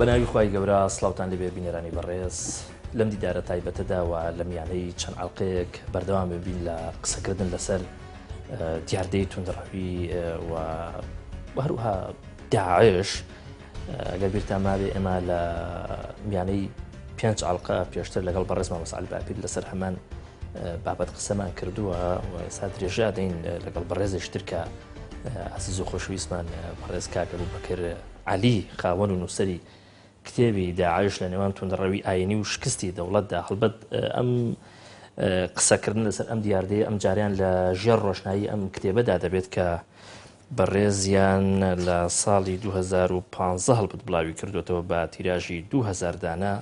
بەناوی خوای گەورە سڵاوتان لەبێ بینێرانی بەڕێز لەم دیدارە تایبەتەداوە لە میانەی چەند ئەڵلقەیەک بەردەوام ببین لە قسەکردن لەسەر دیاردەی توندڕەوی و هەروەها داعش. ئەگەر بیرتان مابێ ئێمە لە میانەی 5 ئەڵلقە پێشتر لەگەڵ بەڕێزمان مەسعود باپیر لەسەر هەمان بابەت قسەمان کردووە و ئێستا درێژە دەین لەگەڵ بەڕێزێشتر کە عزیز و خۆشەویستمان بەڕێز کاک ئەبوبەکر عەلی خاوەن و نووسەری کتێبی داعش لە نێوان توندڕەوی ئاینی و شکستی دەوڵەتدا هەڵبەت ئەم قسەکردن لەسەر ئەم دیاردەیە ئەم جاریان لە ژێر ڕۆشنایی ئەم کتێبەدا دەبێت کە بەڕێزیان لە ساڵی 2015 هەڵبەت بڵاوی کردوێتەوە بە تیراژی 2000 دانە.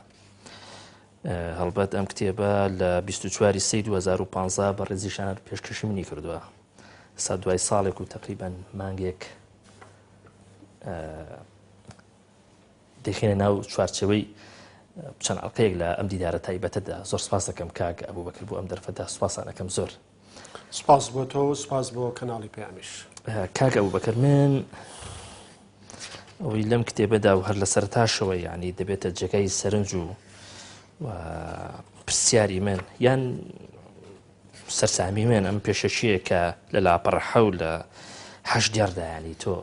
هەڵبەت ئەم کتێبە لە 24 سی 2015 بەڕێزیشان پێشکەشی منی کردووە. سا دوای ساڵێک و تقریبان مانگێک دەخینە ناو چوارچەوەی چەند ئەڵلقەیەک لە ئەم دیدارە تایبەتەدا. زۆر سپاس دەکەم کاک ئەبوبەکر بۆ ئەم دەرفەتدا، سوپاسانەکەم زۆر. سپاس بۆ تۆ و سپاس بۆ کەناڵی پێیامیش. کاک ئەبوبەکر من ئەوەی لەم کتێبەدا و هەر لە سەرتاشەوە یعنی دەبێتە جێگای سەرنج و پرسیاری من یان سەرسامی من ئەم پێشەشیە کە لە لاپەڕەحە و لە 8 دیاردا ینی تۆ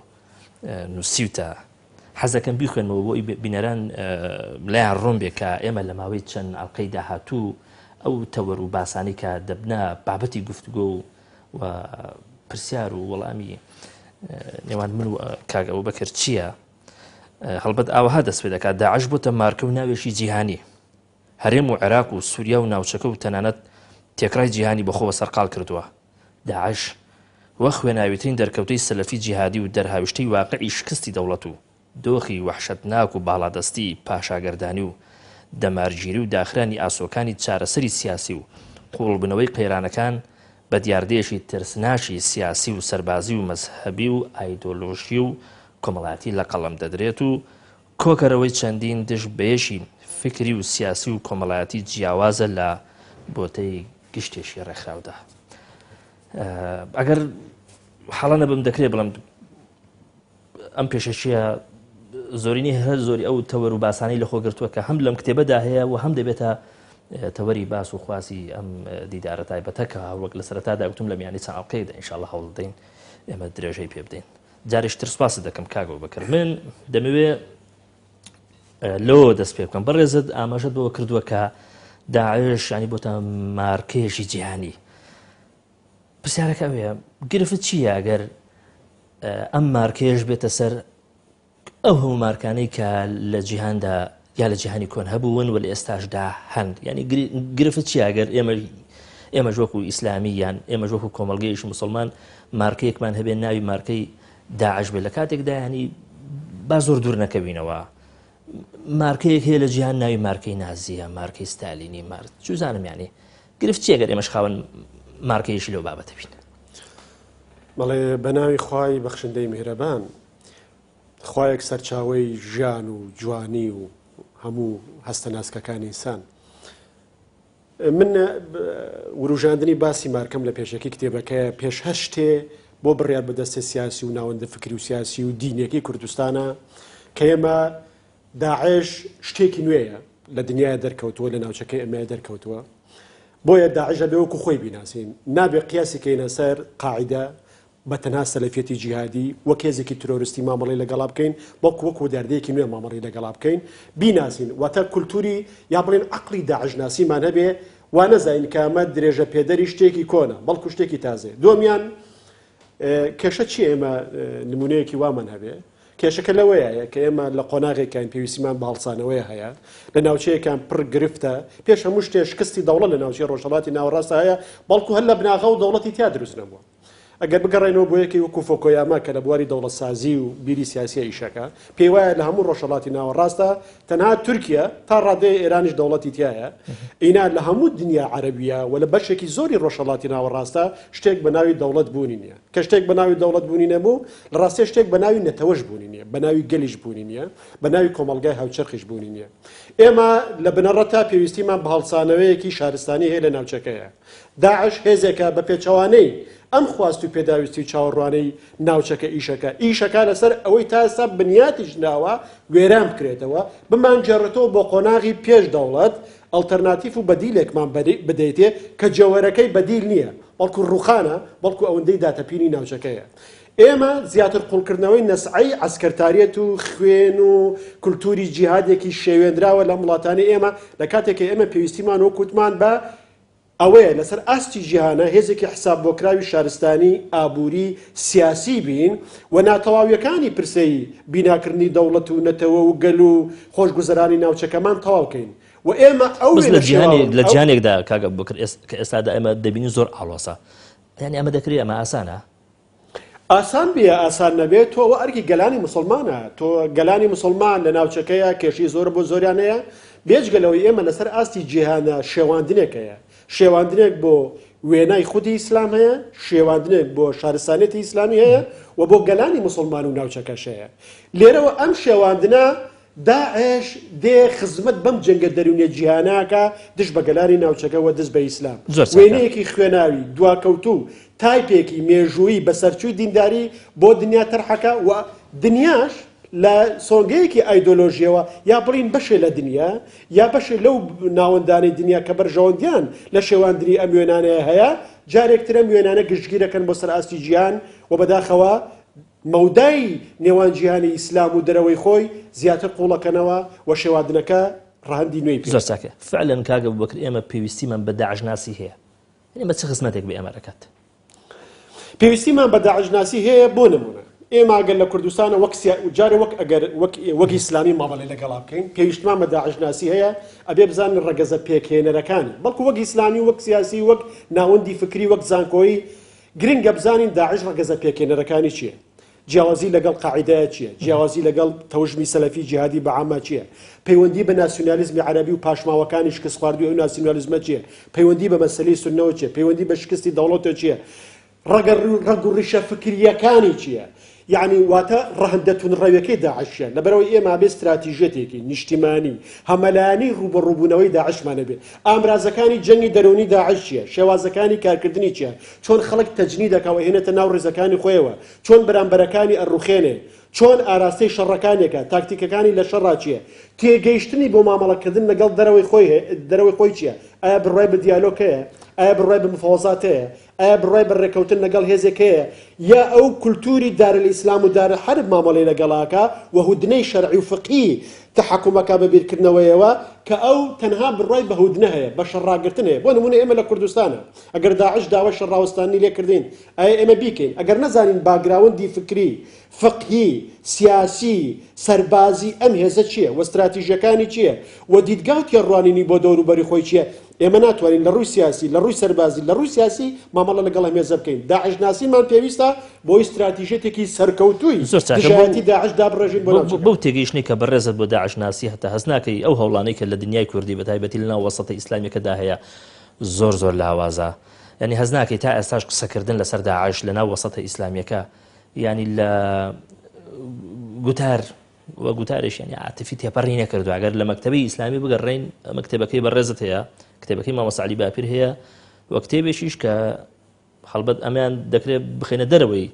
نووسیوتە حەزەکەم بیخوێنمەوە بۆی بینەران لایان ڕۆم بێ کە ئێمە لە ماوەی چەند ئەڵلقەی داهاتوو ئەو تەوەر و باسانی کە دەبنا بابەتی گفتوگۆ و پرسیار و وەڵامی نێوان من و کاک ئەبوبەکر چییە؟ هەڵبەت ئاوەها دەست پێ دەکات داعش بۆتە مارکە و ناوێشی جیهانی. هەرێم و عێراق و سووریا و ناوچەکە و تەنانەت تێکڕای جیهانی بەخۆوە سەرقال کردووە. داعش وە خوێناویترین دەرکەوتەی سەلەفی جیهادی و دەرهاویشتەی واقعی شکستی دەوڵەت و دۆخی وەحشەتناک و باڵادەستی پاشاگەردانی و دەمارگیری و داخرانی ئاسۆکانی چارەسەری سیاسی و قوڵبنەوەی قەیرانەکان بە دیاردەیەشی ترسناشی سیاسی و سەربازی و مەزهەبی و ئایدۆلۆژی و کۆمەڵایەتی لە قەڵەم دەدرێت و کۆکەرەوەی چەندین دژ بەیەشی فکری و سیاسی و کۆمەڵایەتی جیاوازە لە بۆتەی گشتێشی ڕێکخراودا. ئەگەر حاڵە نەبم دەکرێت بڵم ئەم پێشەشیە زۆرینی هەر زۆری ئەو تەوەر و باسانەی لە خۆگرتووە کە هەم لەم کتێبەدا هەیە و هەم دەبێتە تەوەری باس و خواسی ئەم دیدارە تایبەتە کە وەک لە سەرەتادا گوتم لە میانی چەند ئەڵلقەیەکدا ئینشاءڵڵا هەوڵ دەین ئێمە درێژەی پێ بدەین. جارێشتر سوپاست دەکەم کاک ئەبوبەکر. من دەمەوێت لەوە دەست پێ بکەم بەڕێزت ئاماژەت بەوە کردووە کە داعش ینی بۆتە مارکەیەشی جیهانی. پرسیارەکە ئەوەیە گرفت چییە ئەگەر ئەم مارکەیەش بێتە سەر ئەو هەموو مارکانەی کە لە جیهاندا یا لە جیهانی کۆن هەبوون و لە ئێستاشدا هەند؟ ینی گرفت چییە ئەگەر ئێمە وەکو ئیسلامی یان ئێمە وەکو کۆمەڵگەیەکی موسڵمان مارکەیەکمان هەبێت ناوی مارکەی داعش بێت لە کاتێکدا ینی با زۆر دوور نەکەوینەوە مارکەیەک هەیە لە جیهان ناوی مارکەی نازیە، مارکەی ستالینی، چوزانم ینی گرفت چی ئەگەر ئێمەش خاوەن مارکەیەشی لەو بابەتە بین؟ بەڵێ بەناوی خوای بەخشندەی میهرەبان، خوایەک سەرچاوەی ژیان و جوانی و هەموو هەستە ناسکەکانی ئینسان. من وروژاندنی باسی مارکەم لە پێشەکی کتێبەکەیە پێش هەشتێ بۆ بڕیار بەدەستە سیاسی و ناوەندە فکری و سیاسی و دینێکی کوردستانە کە ئێمە داعش شتێکی نوێیە لە دنیای دەرکەوتووە، لە ناوچەکەی ئەمەیە دەرکەوتووە. بۆیە داعش بێ وەکو خۆی بیناسین، نابێ قیاسی کەینە سەر قاعیدە بە تەنها سەلەفیەتی جیهادی وەک هێزێکی ترۆریستی مامەڵەی لەگەڵا بکەین، وەکو دەردەیەکی نوێ مامەڵەی لەگەڵا بکەین بیناسین. واتە کولتوری یا بڵێن عەقڵی داعش ناسیمان هەبێ وا نەزانین کە ئەمە درێژە پێدەری شتێکی کۆنە بەڵکو شتێکی تازێ. دووەمیان کێشە چی ئێمە نمونەیەکی وامان هەبێ؟ کێشەکە لەوەیە کە ئێمە لە قۆناغێکیان پێویستیمان بە هەڵسانەوەی هەیە، لە ناوچەیەکان پڕ گرفتە، پێش هەموو شتێ شکستی دەوڵەت لە ناوچەی ڕۆژهەڵاتی ناوەڕاستە هەیە، بەڵکو هەر لە بناغە و دەوڵەتی تیا دروست نەبووە. ئەگەر بگەڕێنەوە بۆ یەکی وەکو فۆکۆیاما کە لە بواری دەوڵەتسازی و بیری سیاسی ئیشەکە پێی وایە لە هەموو ڕۆژهەڵاتی ناوەڕاستە تەنها تورکیا تا ڕادەیە ئێرانیش دەوڵەتی تایە، ئینا لە هەموو دنیا عەرەبیە و لە بەشێکی زۆری ڕۆژهەڵاتی ناوەڕاستە شتێک بە ناوی دەوڵەت بوونی نییە. کە شتێک بە ناوی دەوڵەت بوونی نەبوو لە ڕاستێ شتێک بە ناوی نەتەوەش بوونی نییە، بە ناوی گەلیش بوونی نییە، بە ناوی کۆمەڵگای هاوچەرخیش بوونی نییە. ئێمە لە بنەڕەتا پێویستیمان بە هەڵسانەوەیەکی شارستانی هەیە لە ناوچەکەیە. داعش هێزێکە بە پێچەوانەی ئەم خواست و پێداویستی و چاوەڕوانەی ناوچەکە ئیشەکە لەسەر ئەوەی تا ئێستا بنیاتیش ناوە وێران بکرێتەوە بمانگەڕێتەوە بۆ قۆناغی پێش دەوڵەت ئەڵتەرناتیف و بەدیلێکمان بدەیتێ کە جەوەرەکەی بەدیل نییە بەڵکو ڕوخانە بەڵکو ئەوەندەی داتەپینی ناوچەکەیە. ئێمە زیاتر قوڵکردنەوەی نەسعی عسکەرتاریەت و خوێن و کولتوری جیهادێکی شێوێنراوە لە وڵاتانی ئێمە لە کاتێکی ئێمە پێویستیمان وەکوتمان بە ئەوەیە لەسەر ئاستی جیهانە هێزێکی حساب بۆکراوی شارستانی ئابووری سیاسی بین و ناتەواویەکانی پرسەی بیناکردنی دەوڵەت و نەتەوە و گەل و خۆشگوزەرانی ناوچەکەمان تەواوکەین و ئێمە ئەو لە جیهانێکدا کاگە بکرد کە ئێستادا ئێمە دەبینی زۆر ئاڵۆسە یعنی ئەمە دەکرێت ئەمە ئاسانە ئاسان بێ ئاسان نەبێت تۆ ئەوە ئەرکی گەلانی مسلمانە تۆ گەلانی مسلمان لە ناوچەکەیە کێشی زۆر بۆ زۆریانەیە بێجگەلەوەی ئێمە لەسەر ئاستی جیهانە شێواندنێکەیە شێواندنێک بۆ وێنای خودی ئیسلام هەیە شێواندنێک بۆ شارستانێتی ئیسلامی هەیە و بۆ گەلانی مسلمان و ناوچەکەش هەیە لێرەوە ئەم شێواندنە داعش دێ خزمەت بەم جەنگە دەرونیە جیهاناکە دش بە گەلانی ناوچەکە و دەست بە ئیسلام وێنەیەکی خوێناوی دواکەوتوو تایپێکی مێژووی بەسەرچووی دینداری بۆ دنیا تەرحەکە و دنیاش لە سۆنگەیەکی ئایدۆلۆژیەوە یا بڵین بەشێ لە دنیا یا بەشێ لەو ناوەندانی دنیا کە بەرژەوەندیان لە شێواندنی ئەم وێنانەیە هەیە جارێکترە وێنانە گشتگیرەکەن بۆ سەر ئاستی گیان و بەداخەوە مەودای نێوان جیهانی ئیسلام و دەرەوەی خۆی زیاتر قوڵەکەنەوە و شێواندنەکە ڕەهەندی نوێی زۆر چاکە فعلەن کاگە بوبەکر ئێمە پێویستیمان بە داعشناسی هەیە ئێمە چه خزمەتێک بە ئێمە دەکات پێویستیمان بە داعشناسی هەیە بۆ نمونە ئێمە ئەگەر لە کوردستانە جارێ وەک ئیسلامی ماڵی لەگەڵا بکەین پێویستمان بە داعشناسی هەیە ئەبێ بزانن ڕەگەزە پێکهێنەرەکانی بەڵکو وەک ئیسلامی وەک سیاسی وەک ناوەندی فکری وەک زانکۆیی گرنگە بزانین داعش ڕەگەزە پێکهێنەرەکانی چییە جیاوازی لەگەڵ قاعیدەیە چییە جیاوازی لەگەڵ تەوژمی سەلەفی جیهادی بەعامە چییە پەیوەندی بە ناسیۆنالیزمی عەرەبی و پاشماوەکانی شکست خواردووی ئەو ناسیۆنالیزمە چییە پەیوەندی بە مەسەلەی سوننەوە چییە پەیوەندی بە شکستی دەوڵەتەوە چییە ڕەگ و ڕیشە فکریەکانی چییە یعنی واتە ڕەهندەتون ڕەویەکەی داعشیان لەبەرەوەی ئێمە بێ استراتیژێتێکی نیشتیمانی هەمەلایانی ڕوبەڕووبوونەوەی داعشمانە بێ ئامرازەکانی جەنگی دەرونی داعش چییە شێوازەکانی کارکردنی چییە چۆن خەڵک تەجنی دەکەوە هێنێتە ناو ڕێزەکانی خۆیەوە چۆن بەرامبەرەکانی ئەڕوخێنێ چۆن ئاراستەی شەڕەکانێکە تاکتیکەکانی لە شەڕا چییە تێگەیشتنی بۆ مامەڵەکردن لەگەڵ دەرەوەی خۆی چییە ئایا بڕای بە دیالۆگەیە ئایا بڕای بە مفاوەزاتەیە ئایا بڕای بە ڕێکەوتن لەگەڵ هێزێکەیە یا ئەو کولتوری دارالئیسلام و دارالحەرب مامەڵەی لەگەڵاکە و هودنەی شەرعی و فقهی تەحەکومەکە بەبیرکردنەوەیەوە کە ئەو تەنها بڕای بە هودنە هەیە بە شەڕاگرتن هەیە بۆ نمونە ئێمە لە کوردستانە ئەگەر داعش داوای شەڕاوەستانی لێکردین ئایا ئێمە بیکەین ئەگەر نەزانین باگراوندی فکری فقهی سیاسی سەربازی ئەم هێزە چییە و استراتیژیەکانی چییە و دیدگا و تێڕوانینی بۆ دەوروبەری خۆی چییە ئێمە ناتوانین لە ڕووی سیاسی لە ڕووی سەربازی لە ڕووی سیاسی مامەڵە لەگەڵ هەمێزە بکەین داعش ناسیمان پێویستە بۆی استراتیژێتێکی سەرکەوتووی دژایەتی داعش دابڕێژین بۆ تێگەیشتنی کە بەڕێزت بۆ داعش ناسی هەتا هەست ناکەی ئەو هەوڵانەی کە لە دنیای کوردی بەتایبەتی لەناو وەسەتە ئیسلامیەکەدا هەیە زۆر لە هەوازە ینی هەز ناکەی تا ئێستاش قسەکردن لەسەر داعش لەناو وەسەتە ئیسلامیەکە ینی لە گوتار وە گوتارێش ینی عاتفی تێپەڕی نەکردو ئەگەر لە مەکتەبی ئیسلامی بگەڕێین مەکتەبەکەی بەڕێزت هەیە کتێبەکەی مامۆستا عەلی باپیر هەیە وە کتێبێکیش کە هەڵبەت ئەمیان دەکرێت بخێنە دەرەوەی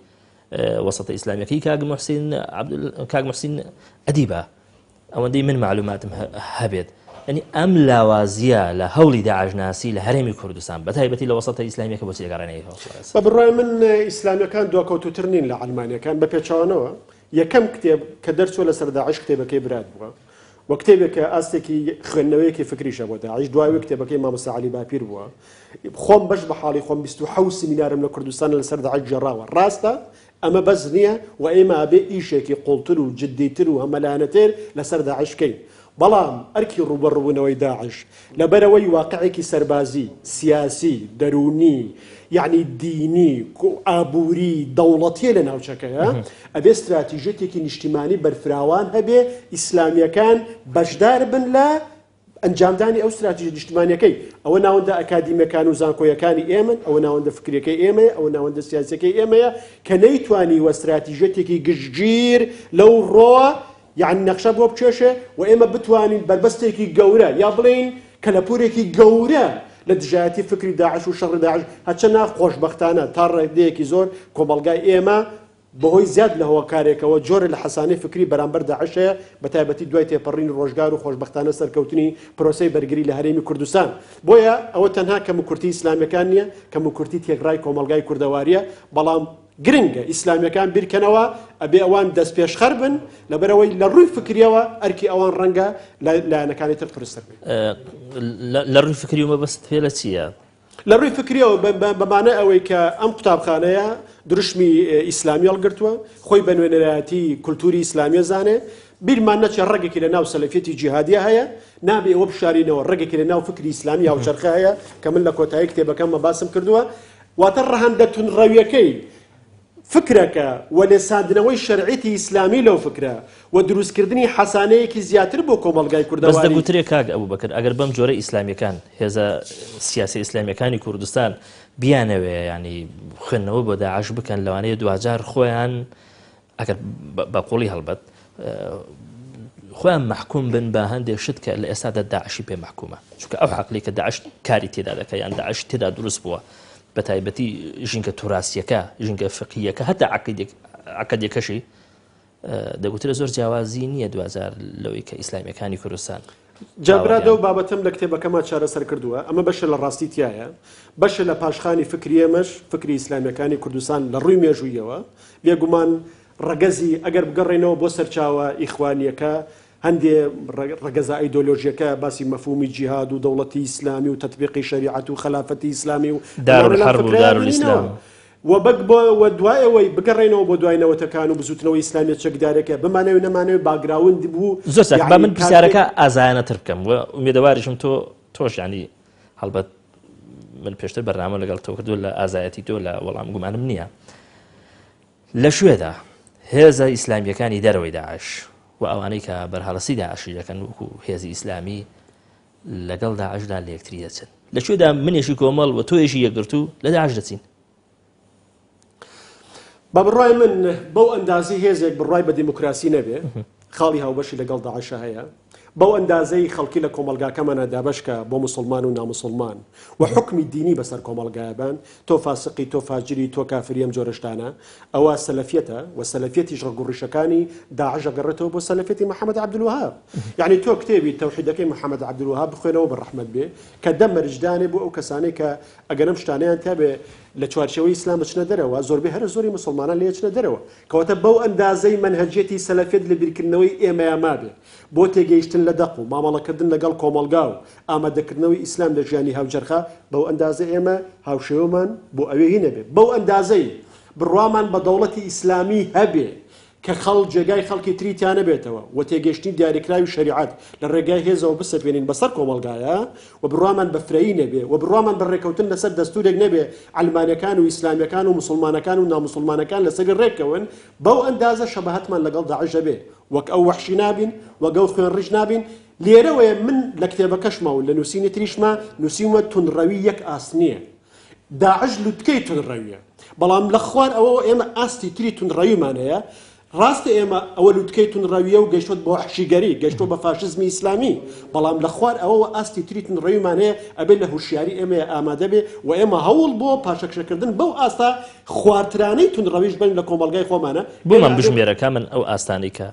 وەسەتە ئیسلامیەکەی کاک موحسین ئەدیبە ئەوەندەی من معلوماتم هەبێت ینی ئەم لاوازیە لە هەوڵی داعشناسی لە هەرێمی کوردستان بەتایبەتی لە وەسەتە ئیسلامیەکە بۆ چێگەڕێنەوەی بە بڕای من ئیسلامیەکان دواکەوتوتر نین لە عەلمانیەکان بە پێچەوانەوە یەکەم کتێب کە دەرچووە لەسەر داعش کتێبەکەی برات بووە و کتێبێکە ئاستێکی خوێندنەوەیەکی فکریشە بۆ داعش دوای کتێبەکەی مامۆستا عەلی باپیر بووە خۆم بەش بە حاڵی خۆم 27 سمینارم لە کوردستان لەسەر داعش جێڕاوە ڕاستە ئەمە بەس نییە و ئێمە ئەبێ ئیشێکی قوڵتر و جددیتر و هەمەلایەنەتر لەسەر داعش بکەین بەڵام ئەرکی ڕوبەڕوونەوەی داعش لەبەرەوەی واقعێکی سەربازی سیاسی دەرونی یعنی دینی ئابووری دەوڵەتیە لە ناوچەکەیە ئەبێ استراتیژێتێکی نیشتیمانی بەرفراوان هەبێ ئیسلامیەکان بەشدار بن لە ئەنجامدانی ئەو استراتیژی نیشتیمانیەکەی ئەوە ناوەندە ئەکادیمیەکان و زانکۆیەکانی ئێمن ئەوە ناوەندە فکرەکەی ئێمەیە ئەوە ناوەندە سیاسەکەی ئێمەیە کە نەیتوانی وە استراتیژێتێکی گشتگیر لەو ڕۆوە یعنی نەخشە بۆ بچێشێ و ئێمە بتوانین بربەستێکی گەورە یا بڵین کەلەپورێکی گەورە لە دژایەتی فکری داعش و شەڕی داعش هەچەنا خۆشبەختانە تا ڕێگەیەکی زۆر کۆمەڵگای ئێمە بەهۆی زیاد لە هۆکارێکەوە جۆرە لە حەسانەی فکری بەرامبەر داعشەیە بە تایبەتی دوای تێپەڕین ڕۆژگار و خۆشبەختانە سەرکەوتنی پرۆسەی بەرگری لە هەرێمی کوردستان بۆیە ئەوە تەنها کەموکورتی ئیسلامیەکان نییە کەموکورتی تێکڕای کۆمەلگای کوردەواریە بەڵام گرنگە ئیسلامیەکان بیرکەنەوە ئەبێ ئەوان دەست پێشخەر بن لەبەرەوەی لە ڕووی فکریەوە ئەرکی ئەوان ڕەنگە لایەنەکانی تر پرستر بێت لە ڕووی فکری مەبەست پێ لە چییە؟ لە ڕووی فکریەوە بەمانە ئەوەی کە ئەم قوتابخانەیە دروشمی ئیسلامی هەڵگرتووە خۆی بە نوێنەرایەتی کولتوری ئیسلامیە زانێ بیرمان نەچێت ڕێگێکی لە ناو سەلەفیەتی جیهادیە هەیە نابێ ئەوە بشارینەوە ڕێگێکی لە ناو فکری ئیسلامی هاوچەرخە هەیە کە من لە کۆتایی کتێبەکەممە باسم کردووە واتە ڕەهەندە تونڕەویەکەی فکرەکە و لێساندنەوەی شەرعیتی ئیسلامی لەو فکرە و دروستکردنی حەسانەیەکی زیاتر بۆ کۆمەلگای کوردەواری بەس دەگوترێ کاک ئەبوو بەکر ئەگەر بەم جۆرە ئیسلامیەکان هێزە سیاسی ئیسلامیەکانی کوردستان بیانەوێ ینی خوێندنەوە بۆ داعش بکەن لەوانەیە دوجار خۆیان ئەگەر بە قوڵی هەڵبەت خۆیان محکوم بن بە هەندێک شت کە لە ئێستادا داعشی پێ محکومە چونکە ئەو حەقلی کە داعش کاری تێدا دەکە یان داعش تێدا دروست بووە بە تایبەتی ژینکە توراسیەکە ژینکە فقیەکە هەتا عقیدەکەشی دەگوترە زۆر جیاوازی نییە دوجار لەوەی کە ئیسلامیەکانی کوردستان جابرا دەو بابەتم لە کتێبەکەما چارەسەر کردووە ئەمە بەشە لە ڕاستی تایە بەشە لە پاشخانی فکری ئێمەش فکری ئیسلامیەکانی کوردستان لە ڕووی مێژوویەوە بێگومان ڕەگەزی ئەگەر بگەڕێنەوە بۆ سەرچاوە ئیخوانیەکە هەندێ ڕەگەزە ئایدۆلۆژیەکە باسی مەفهومی جیهاد و دەوڵەتی ئیسلامی و تەطبیقی شەریعەت و خلافەتی ئیسلامی و دارالحەرب و دارالئیسلام و دوایەوەی بگەڕێنەوە بۆ دوایەوەتەکان و بزوتنەوەی ئیسلامیەت چەکدارێکە بمانەوە نەمانەوە باگراوند بوو زۆر سەر با من پرسیارەکە ئازایانەتر بکەم و ئومێدەواریشم تۆش ینی هەڵبەت من پێشتر بەرنامە لەگەڵ تۆ کردو لە ئازایەتی تۆ لە وەڵام گومانم نییە لە شوێدا هێزە ئیسلامیەکانی دەرەوەی داعش و ئەوانەی کە بەرهەڵەسی داعشی دەکەن وەکو هێزی ئیسلامی لەگەڵ داعشدا لە یەکتری دەچن لە شوێدا منێشی کۆمەڵ و تۆیشی یەکگرتو لە داعش دەچین بە بڕای من بەو ئەندازی هێزێک بڕای بە دیموکراسی نەبێ خاڵی هاوبەشی لەگەڵ داعشە هەیە بەو ئەندازەی خەڵکی لە کۆمەلگاکەمانە دابشکە بۆ مسلمان و نامسلمان و حکمی دینی بەسەر کۆمەلگایەبان تۆ فاسقی تۆ فاجری تۆ کافری ئەم جۆرەشتانە ئەوە سەلەفیەتە و سەلەفیەتیش ڕگوڕیشەکانی داعش ئەگەڕێتەوە بۆ سەلەفیەتی محەممەد عەبدولوهاب یعنی تۆ کتێبی تەوحیدەکەی محەممەد عەبدولوهاب بخوێنەوە بە ڕەحمەت بێ کە دەم مەرجدانێ بۆ ئەو کەسانەی کە ئەگەرم شتانیان تابێ لە چوارچەوەی ئیسلام بچنە دەرەوە زۆربەی هەر زۆری مسلمانان لێ چنە دەرەوە کەواتە بەو ئەندازەی منهەجێتی سەلەفیەت لە بیرکردنەوەی ئێمەیان مابێ بۆ تێگەیشتن لە دەق و مامەڵەکردن لەگەڵ کۆمەلگا و ئامادەکردنەوەی ئیسلام لە ژیانی هاوجەرخە بەو ئەندازە ئێمە هاوشێوەمان بۆ ئەوەی نەبێ بەو ئەندازەی بڕوامان بە دەوڵەتی ئیسلامی هەبێ کە جێگای خەڵکی تریتیانە بێتەوە و تێگەشتنی دیاریکراوی شریعەت لە ڕێگای هێزەوە بسەپێنین بەسەر کۆمەلگایە و بڕوامان بە فرەیی نەبێ و بڕوامان بە ڕێکەوتن لەسەر دەستورێک نەبێ ئەلمانیەکان و ئیسلامیەکان و مسلمانەکان و نامسلمانەکان لەسەر ڕێکەون بەو ئەندازە شەبەهەتمان لەگەڵ داعش بێ وەک ئەو وەحشی نابین وەگەڵ خوێن ڕیژ نابین لێرەوەیە من لە کتێبەکەشما و لە نووسینی تریشما نووسیمە تونڕەوی یەک ئاس نییە داعش لوتکەی تونڕەویە بەڵام لە خوار ئەوە ئێمە ئاستی تری تونڕەویمان هەیە ڕاستە ئێمە ئەوە لوتکەی تونڕەویە و گەیشتوت بۆ وەحشیگەری گەیشتۆ بە فاشزمی ئیسلامی بەڵام لە خوار ئەوە ئاستی تری تونڕەویمان هەیە ئەبێت لە هوشیاری ئێمە ئامادە بێ و ئێمە هەوڵ بۆ پاشەکشەکردن بەو ئاستا خواردترانەی تونڕەویش بن لە کۆمەلگای خۆمانە بۆ من بژمێرەکە من ئەو ئاستانەی کە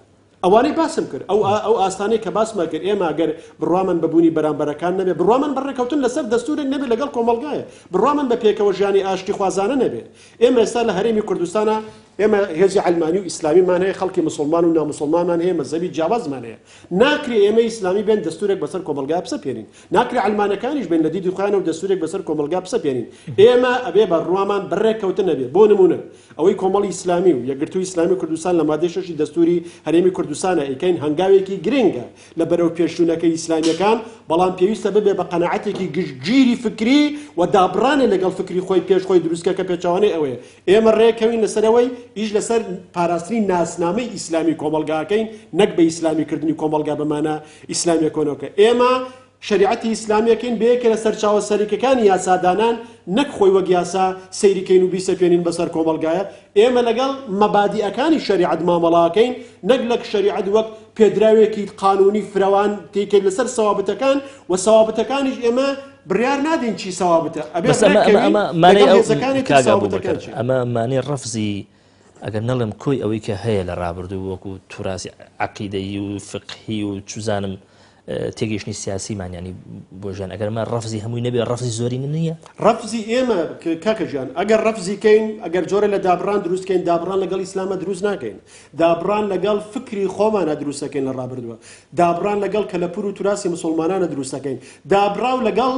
ئەوانەی باسم کرد ئەو ئاستانەی کە باسمە کرد ئێمە ئەگەر بڕوامان بەبوونی بەرامبەرەکان نەبێ بڕوامان بەڕێکەوتن لەسەر دەستورێک نەبێ لەگەڵ کۆمەلگایە بڕوامان بە پێکەوە ژیانی ئاشتی خوازانە نەبێ ئێمە ئێستا لە هەرێمی کوردستانە ئێمە هێزی علمانی و ئیسلامیمان هەیە خەڵکی مسلمان و نامسلمانمان هەیە مەزەبی جیاوازمان هەیە ناکرێ ئێمە ئیسلامی بێن دەستورێک بەسەر کۆمەلگا بسەپێنین ناکرێ علمانەکانیش بێن لە دیدی خۆیانە و دەستورێک بەسەر کۆمەلگا بسەپێنین ئێمە ئەبێ بەڕوامان بەڕێکەوتن نەبێ بۆ نمونە ئەوەی کۆمەڵی ئیسلامی و یەکگرتووی ئیسلامی کوردستان لە مادەی 6 دەستوری هەرێمی کوردستانە ئەیکەین هەنگاوێکی گرنگە لە بەرەو پێشچوونەکەی ئیسلامیەکان بەڵام پێویستە ببێ بە قەناعەتێکی گشتگیری فکری و دابڕانێ لەگەڵ فکری خۆی پێش خۆی دروستکە پێچوانەی ئەوەیە ئێمە ڕێکەوین لەسەرەوەی ئیش لەسەر پاراستنی ناسنامەی ئیسلامی کۆمەلگاکەین نەک بە ئیسلامیکردنی کۆمەلگا بمانە ئیسلامی کۆنەوەکە ئێمە شریعەتی ئیسلامیەکەین بەیەکە لە سەرچاوە سەرەکیەکانی یاسادانان نەک خۆی وەک یاسا سەیریکەین و بیسەپێنین بەسەر کۆمەلگایە ئێمە لەگەڵ مەبادیئەکانی شریعەت مامەڵاکەین نەک لە شریعەت وەک پێدراوێکی قانونی فراوان تێکێت لەسەر سەوابەتەکان و سەوابەتەکانیش ئێمە بڕیار نادین چی سەوابتە بەس ئەمە مانێ ڕەفزی ئەگەر نەڵێم کۆی ئەوەی کە هەیە لە ڕابردوو وەکو توراسی عەقیدەیی و فقهی و چوزانم تێگەیشتنی سیاسیمانیانی بۆ ژیان ئەگەرمە ڕەفزی هەمووی نەبێ ڕەفزی زۆری نییە ڕەفزی ئێمە کاکە گیان ئەگەر ڕەفزیکەین ئەگەر جۆرە لە دابڕان دروستکەین دابڕان لەگەڵ ئیسلامە دروست ناکەین دابڕان لەگەڵ فکری خۆمانە دروستەکەین لە ڕابردووە دابڕان لەگەڵ کەلەپور و توراسی مسلمانانە دروستەکەین دابڕاو لەگەڵ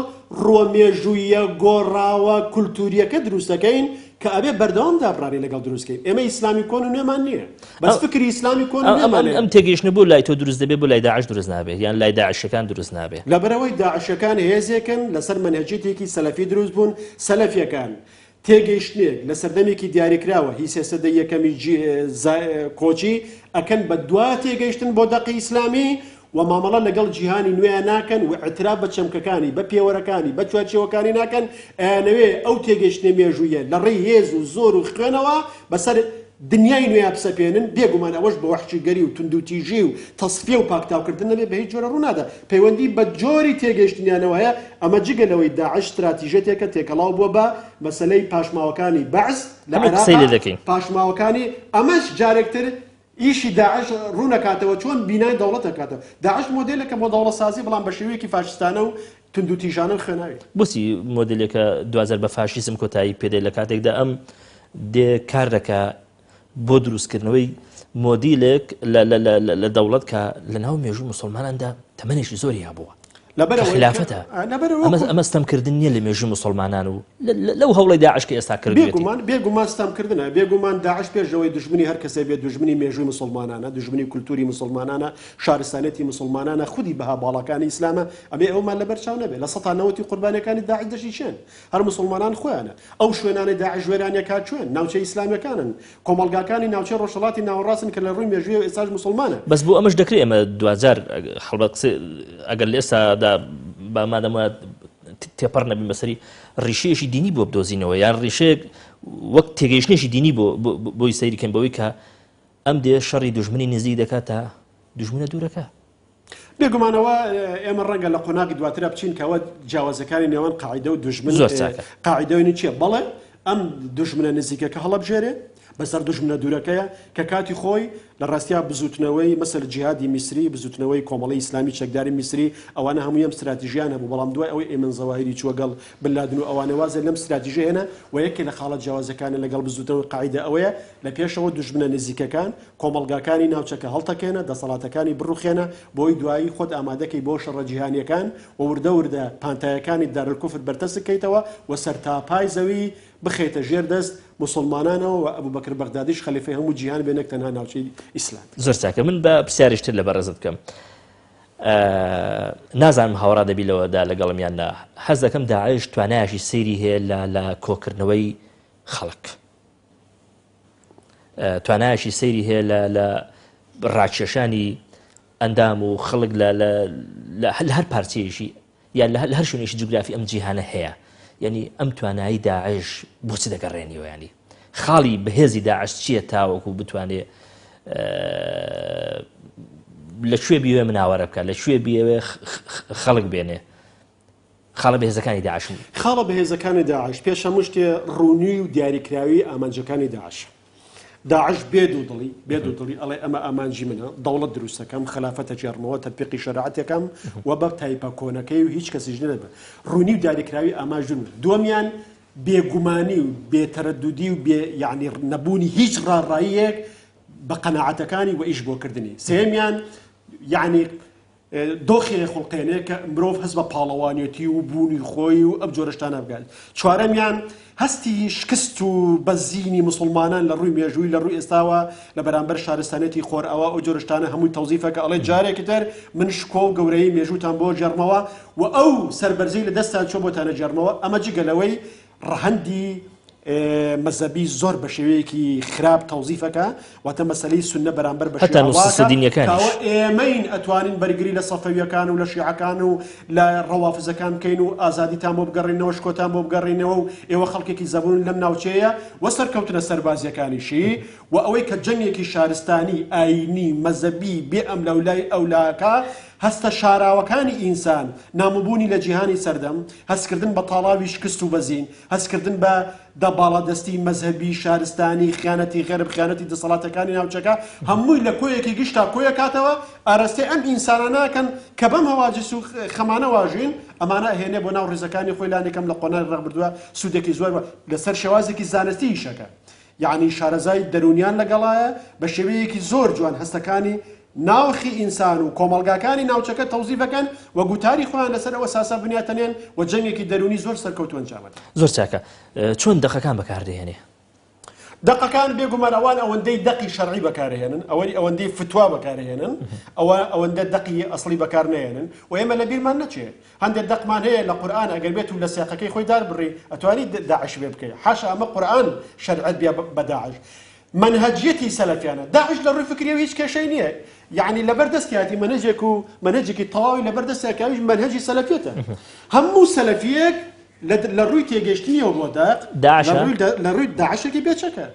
ڕۆمێژوویە گۆڕاوە کولتوریەکە دروستەکەین کە ئەبێ بەردەوام دابڕانی لەگەڵ دروستکەین ئێمە ئیسلامی کۆن و نێمان نییە بەس فکری ئیسلامی کۆن ئەم تێگەیشتنە بۆ لای تۆ دروست دەبێت بۆ لای داعش دروست نابێت یان لای داعشەکان دروست نابێت لەبەرەوەی داعشەکان هێزێکن لەسەر منهجێتێکی سەلەفی دروست بوون سەلەفیەکان تێگەیشتنێک لە سەردەمێکی دیاریکراوە هی سێسەدەی یەکەمی کۆچی ئەکەن بە دوا تێگەیشتن بۆ دەقی ئیسلامی و مامەڵە لەگەڵ جیهانی نوێیان ناکەن و ئەتراف بە چەمکەکانی بە پێوەرەکانی بە چوارچێوەکانی ناکەن ئەیانەوێ ئەو تێگەیشتنە مێژوویە لە ڕێی هێز و زۆر و خوێنەوە بەسەر دنیای نوێ بسەپێنن بێگومان ئەوەش بە وەحشیگەری و توندوتیژی و تەصفیە و پاکتاوکردن نەبێ بە هیچ جۆرە ڕوونادا پەیوەندی بە جۆری تێگەیشتنیانەوە هەیە ئەمە جگەلەوەی داعش استراتیژێتێکە تێکەڵاو بووە بە مەسەلەی پاشماوەکانی بەعث لە عێراق پاشماوەکانی ئەمەش جارێکتر ئیشی داعش ڕوونەکاتەوە چۆن بینای دەوڵەتەکاتەوە داعش مۆدێلێکە بۆ دەوڵەتسازی بەڵام بە شێوەیەکی فاشستانە و توندوتیژانە خوێناوی بۆچی مۆدلێکە دوازەر بە فاشیزم کۆتایی پێدەی لە کاتێکدا ئەم دێ کار دەکا بۆ دروستکردنەوەی مۆدیلێک لە دەوڵەت کە لە ناو مێژوو مسلماناندا تەمەنێکی زۆری هەبووە خلافەتە ئەمە ستەمکردن نییە لە مێژووی مسلمانان و لەو هەوڵی داعش کە ئێستا کرد بێگومان ستەمکردنە بێگومان داعش پێشەوەی دژمنی هەر کەسێ بێت دژمنی مێژووی مسلمانانە دژمنی کولتوری مسلمانانە شارستانێتی مسلمانانە خودی بەها باڵەکانی ئیسلامە ئەبێ ئەومان لەبەر چاو نەبێت لە 190 قوربانیەکانی داعش دەشیشێن هەر مسلمانان خۆیانە ئەو شوێنانی داعش وێرانیەکە چۆن ناوچەی ئیسلامیەکانن کۆمەڵگاکانی ناوچەی ڕۆژهەڵاتی ناوەڕاستن کە لە ڕووی مێژووی و ئێستاش مسلمانە بەس بۆ ئەمەش دەکرێت ئەمە دوزار هەڵبەت ئەگەر لە ئێستادا بامادەمە تێپەڕ نەبی بەسەری ڕیشەیەشی دینی بۆ بدۆزینەوە یان ڕیشەیەک وەک تێگەیشتنێکی دینی بۆی سەیریکەن بەوەی کە ئەم دێ شەڕی دوژمنی نزیک دەکات تا دوژمنە دوورەکە بێگومانەوە ئێمە ڕەنگە لە قۆناغی دواترە بچین کەەوە جیاوازەکانی نێوان قاعیدە و دوژمن قاعیدەوەی چییە بەڵێ ئەم دوژمنە نزیکەکە هەڵەبژێرێ بەسەر دوژمنە دوورەکەیە کە کاتی خۆی لە ڕاستیا بزوتنەوەی مەسەل جیهادی میسری بزوتنەوەی کۆمەڵی ئیسلامی چەکداری میسری ئەوانە هەمووی ئەم استراتیژیان هەبوو بەڵام دوای ئەوەی ئێمن زەواهری چوەگەڵ بنلادن و ئەوانە وازە لەم استراتیژیە هێنا و یەکێک لە خاڵە جیاوازەکانە لەگەڵ بزوتنەوەی قاعیدە ئەوەیە لە پێشەوە دوژمنە نزیکەکان کۆمەڵگاکانی ناوچەکە هەڵتەکێنە دەسەڵاتەکانی بڕوخێنە بۆی دوایی خۆت ئامادەکەی بۆ شەڕە جیهانیەکان و وردە پانتایەکانی دارالکوفر بەرتەسکەیتەوە و سەرتاپای زەوی بخێتە ژێر دەست مسلمانانەوە و ئەبوو بەکر بەغدادیش خەلیفەی هەموو جیهان بێنێک تەنها ناوچەی ئیسلام زۆر چاکە من بە پرسیارشتر لە بەڕێزت بکەم نازانم هاوڕا دەبیلەوەدا لەگەڵمیاندا حەز دەکەم داعش توانایشی سەیری هەیە لە کۆکردنەوەی خەڵک توانایشی سەیری هەیە لە ڕاکێشانی ئەندام و خەڵک لە هەر پارچەیەشی یان لە هەر شوێنێکی جوگرافی ئەم جیهانە هەیە یعنی ئەم توانایی داعش بۆچی دەگەڕێنیەوە ینی خاڵی بەهێزی داعش چییە تاوەکو بتوانێت لەکوێ بیوێ مناوەرە بکات لەکوێ بیەوێ خەڵک بێنێ خاڵە بەهێزەکانی داعش خاڵە بەهێزەکانی داعش پێش هەموو شتێ ڕوونی و دیاریکراوی ئامانجەکانی داعش داعش بێدوودڵی ئەڵێ ئەمە ئامانجی منە دەوڵەت دروستەکەم خلافەتە جێڕمەوە تەطبیقی شەریعەتەکەم و بە تایپە کۆنەکەی و هیچ کەسیش نەبێ ڕوونی و دیاریکراوی ئاماژن دووەمیان بێگومانی و بێتەرەدودی و یعنی نەبوونی هیچ ڕاڕاییەک بە قەناعەتەکانی و ئیش بۆکردنی سێمیان یعنی دۆخی خوڵقێنێ کە مرۆڤ هەست بە پاڵەوانێتی و بوونی خۆی و ئەم جۆرە شتانە بگات چوارەمیان هەستی شکست و بەزینی مسلمانان لە ڕووی مێژووی لە ڕووی ئێستاوە لە بەرامبەر شارستانێتی خۆرئەوە ئەو جۆرە شتانە هەمووی تەوزیفەکە ئەڵێ جارێکی تر من شکۆ و گەورەی مێژووتان بۆ جێڕمەوە و ئەو سەربەرزەی لە دەستان چۆ بۆتانە جێڕمەوە ئەمە جگەلەوەی ڕەهەندی مەزەبی زۆر بە شێوەیەکی خراپ تەوزیفەکە واتە مەسەلەی سونە بەرامبەر بە ئێمەین ئەتوانین بەرگری لە سەفەویەکان و لە شیعەکان و لە ڕەوافزەکان بکەین و ئازادیتان بۆ بگەڕێنەوە شکۆتان بۆ بگەڕێنەوە و ئێوە خەڵکێکی زەبوون لەم ناوچەیە و سەرکەوتنە سەربازیەکانیشی و ئەوەی کە جەنگێکی شارستانی ئاینی مەزەبی بێ ئەم لەولای ئەولاکە هەستە شاراوەکانی ئینسان نامبوونی لە جیهانی سەردەم هەستکردن بە تاڵاوی شکست و بەزین هەستکردن بە دەباڵەدەستی مەزهبی شارستانی خیانەتی غێرب خیانەتی دەسەڵاتەکانی ناوچەکە هەمووی لە کۆیەکی گشتا کۆیە کاتەوە ئاراستەی ئەم ئینسانانەکەن کە بەم هەواجس و خەمانە واژین ئەمانە ئەهێنێ بۆ ناو ڕێزەکانی خۆی لانێکم لە قۆناری ڕەغبردووە سوودێکی زۆر لەسەر شێوازێکی زانستی ئیشەکە یعنی شارەزای دەرونیان لەگەڵایە بە شێوەیەکی زۆر جوان هەستەکانی ناوخی ئینسان و کۆمەلگاکانی ناوچەکە تەوزیف بکەن و گوتاری خۆیان لەسەر ئەوە ساسا بنیاتەنێن و جەنگێکی دەرونی زۆر سەرکەوتو ئەنجامەدەن. زۆر چاکە چۆن دەقەکان بەکاردێنێ؟ دقەکان بێگومان ئەوان ئەوەندەی دەقی شەرعی بەکارهێنن ئەوەندەی فتوا بەکارهێنن ئەوەندە دەقی ئەسڵی بەکار نهێنن و ئێمە لە بیرمان نەچێت هەندێک دەقمان هەیە لە قورئان ئەگەر بێت و لە سیاقەکەی خۆی دار بڕی ئەتوانی داعش بێ بکەیت حاشا ئەمە قورئان شەرعەت بیا بە داعش منهجیەتی سەلەفیانە داعش لە ڕووی فکری هیچ کێشەی نییە یعنی لەبەردەستیاتی منهجێکی تەواوی لەبەردەستیاکەویش منهجی سەلەفیەتە هەموو سەلەفیەک لە ڕووی تێگەشتنیەوە بۆ داعش لە ڕووی داعشێکی بێچەکە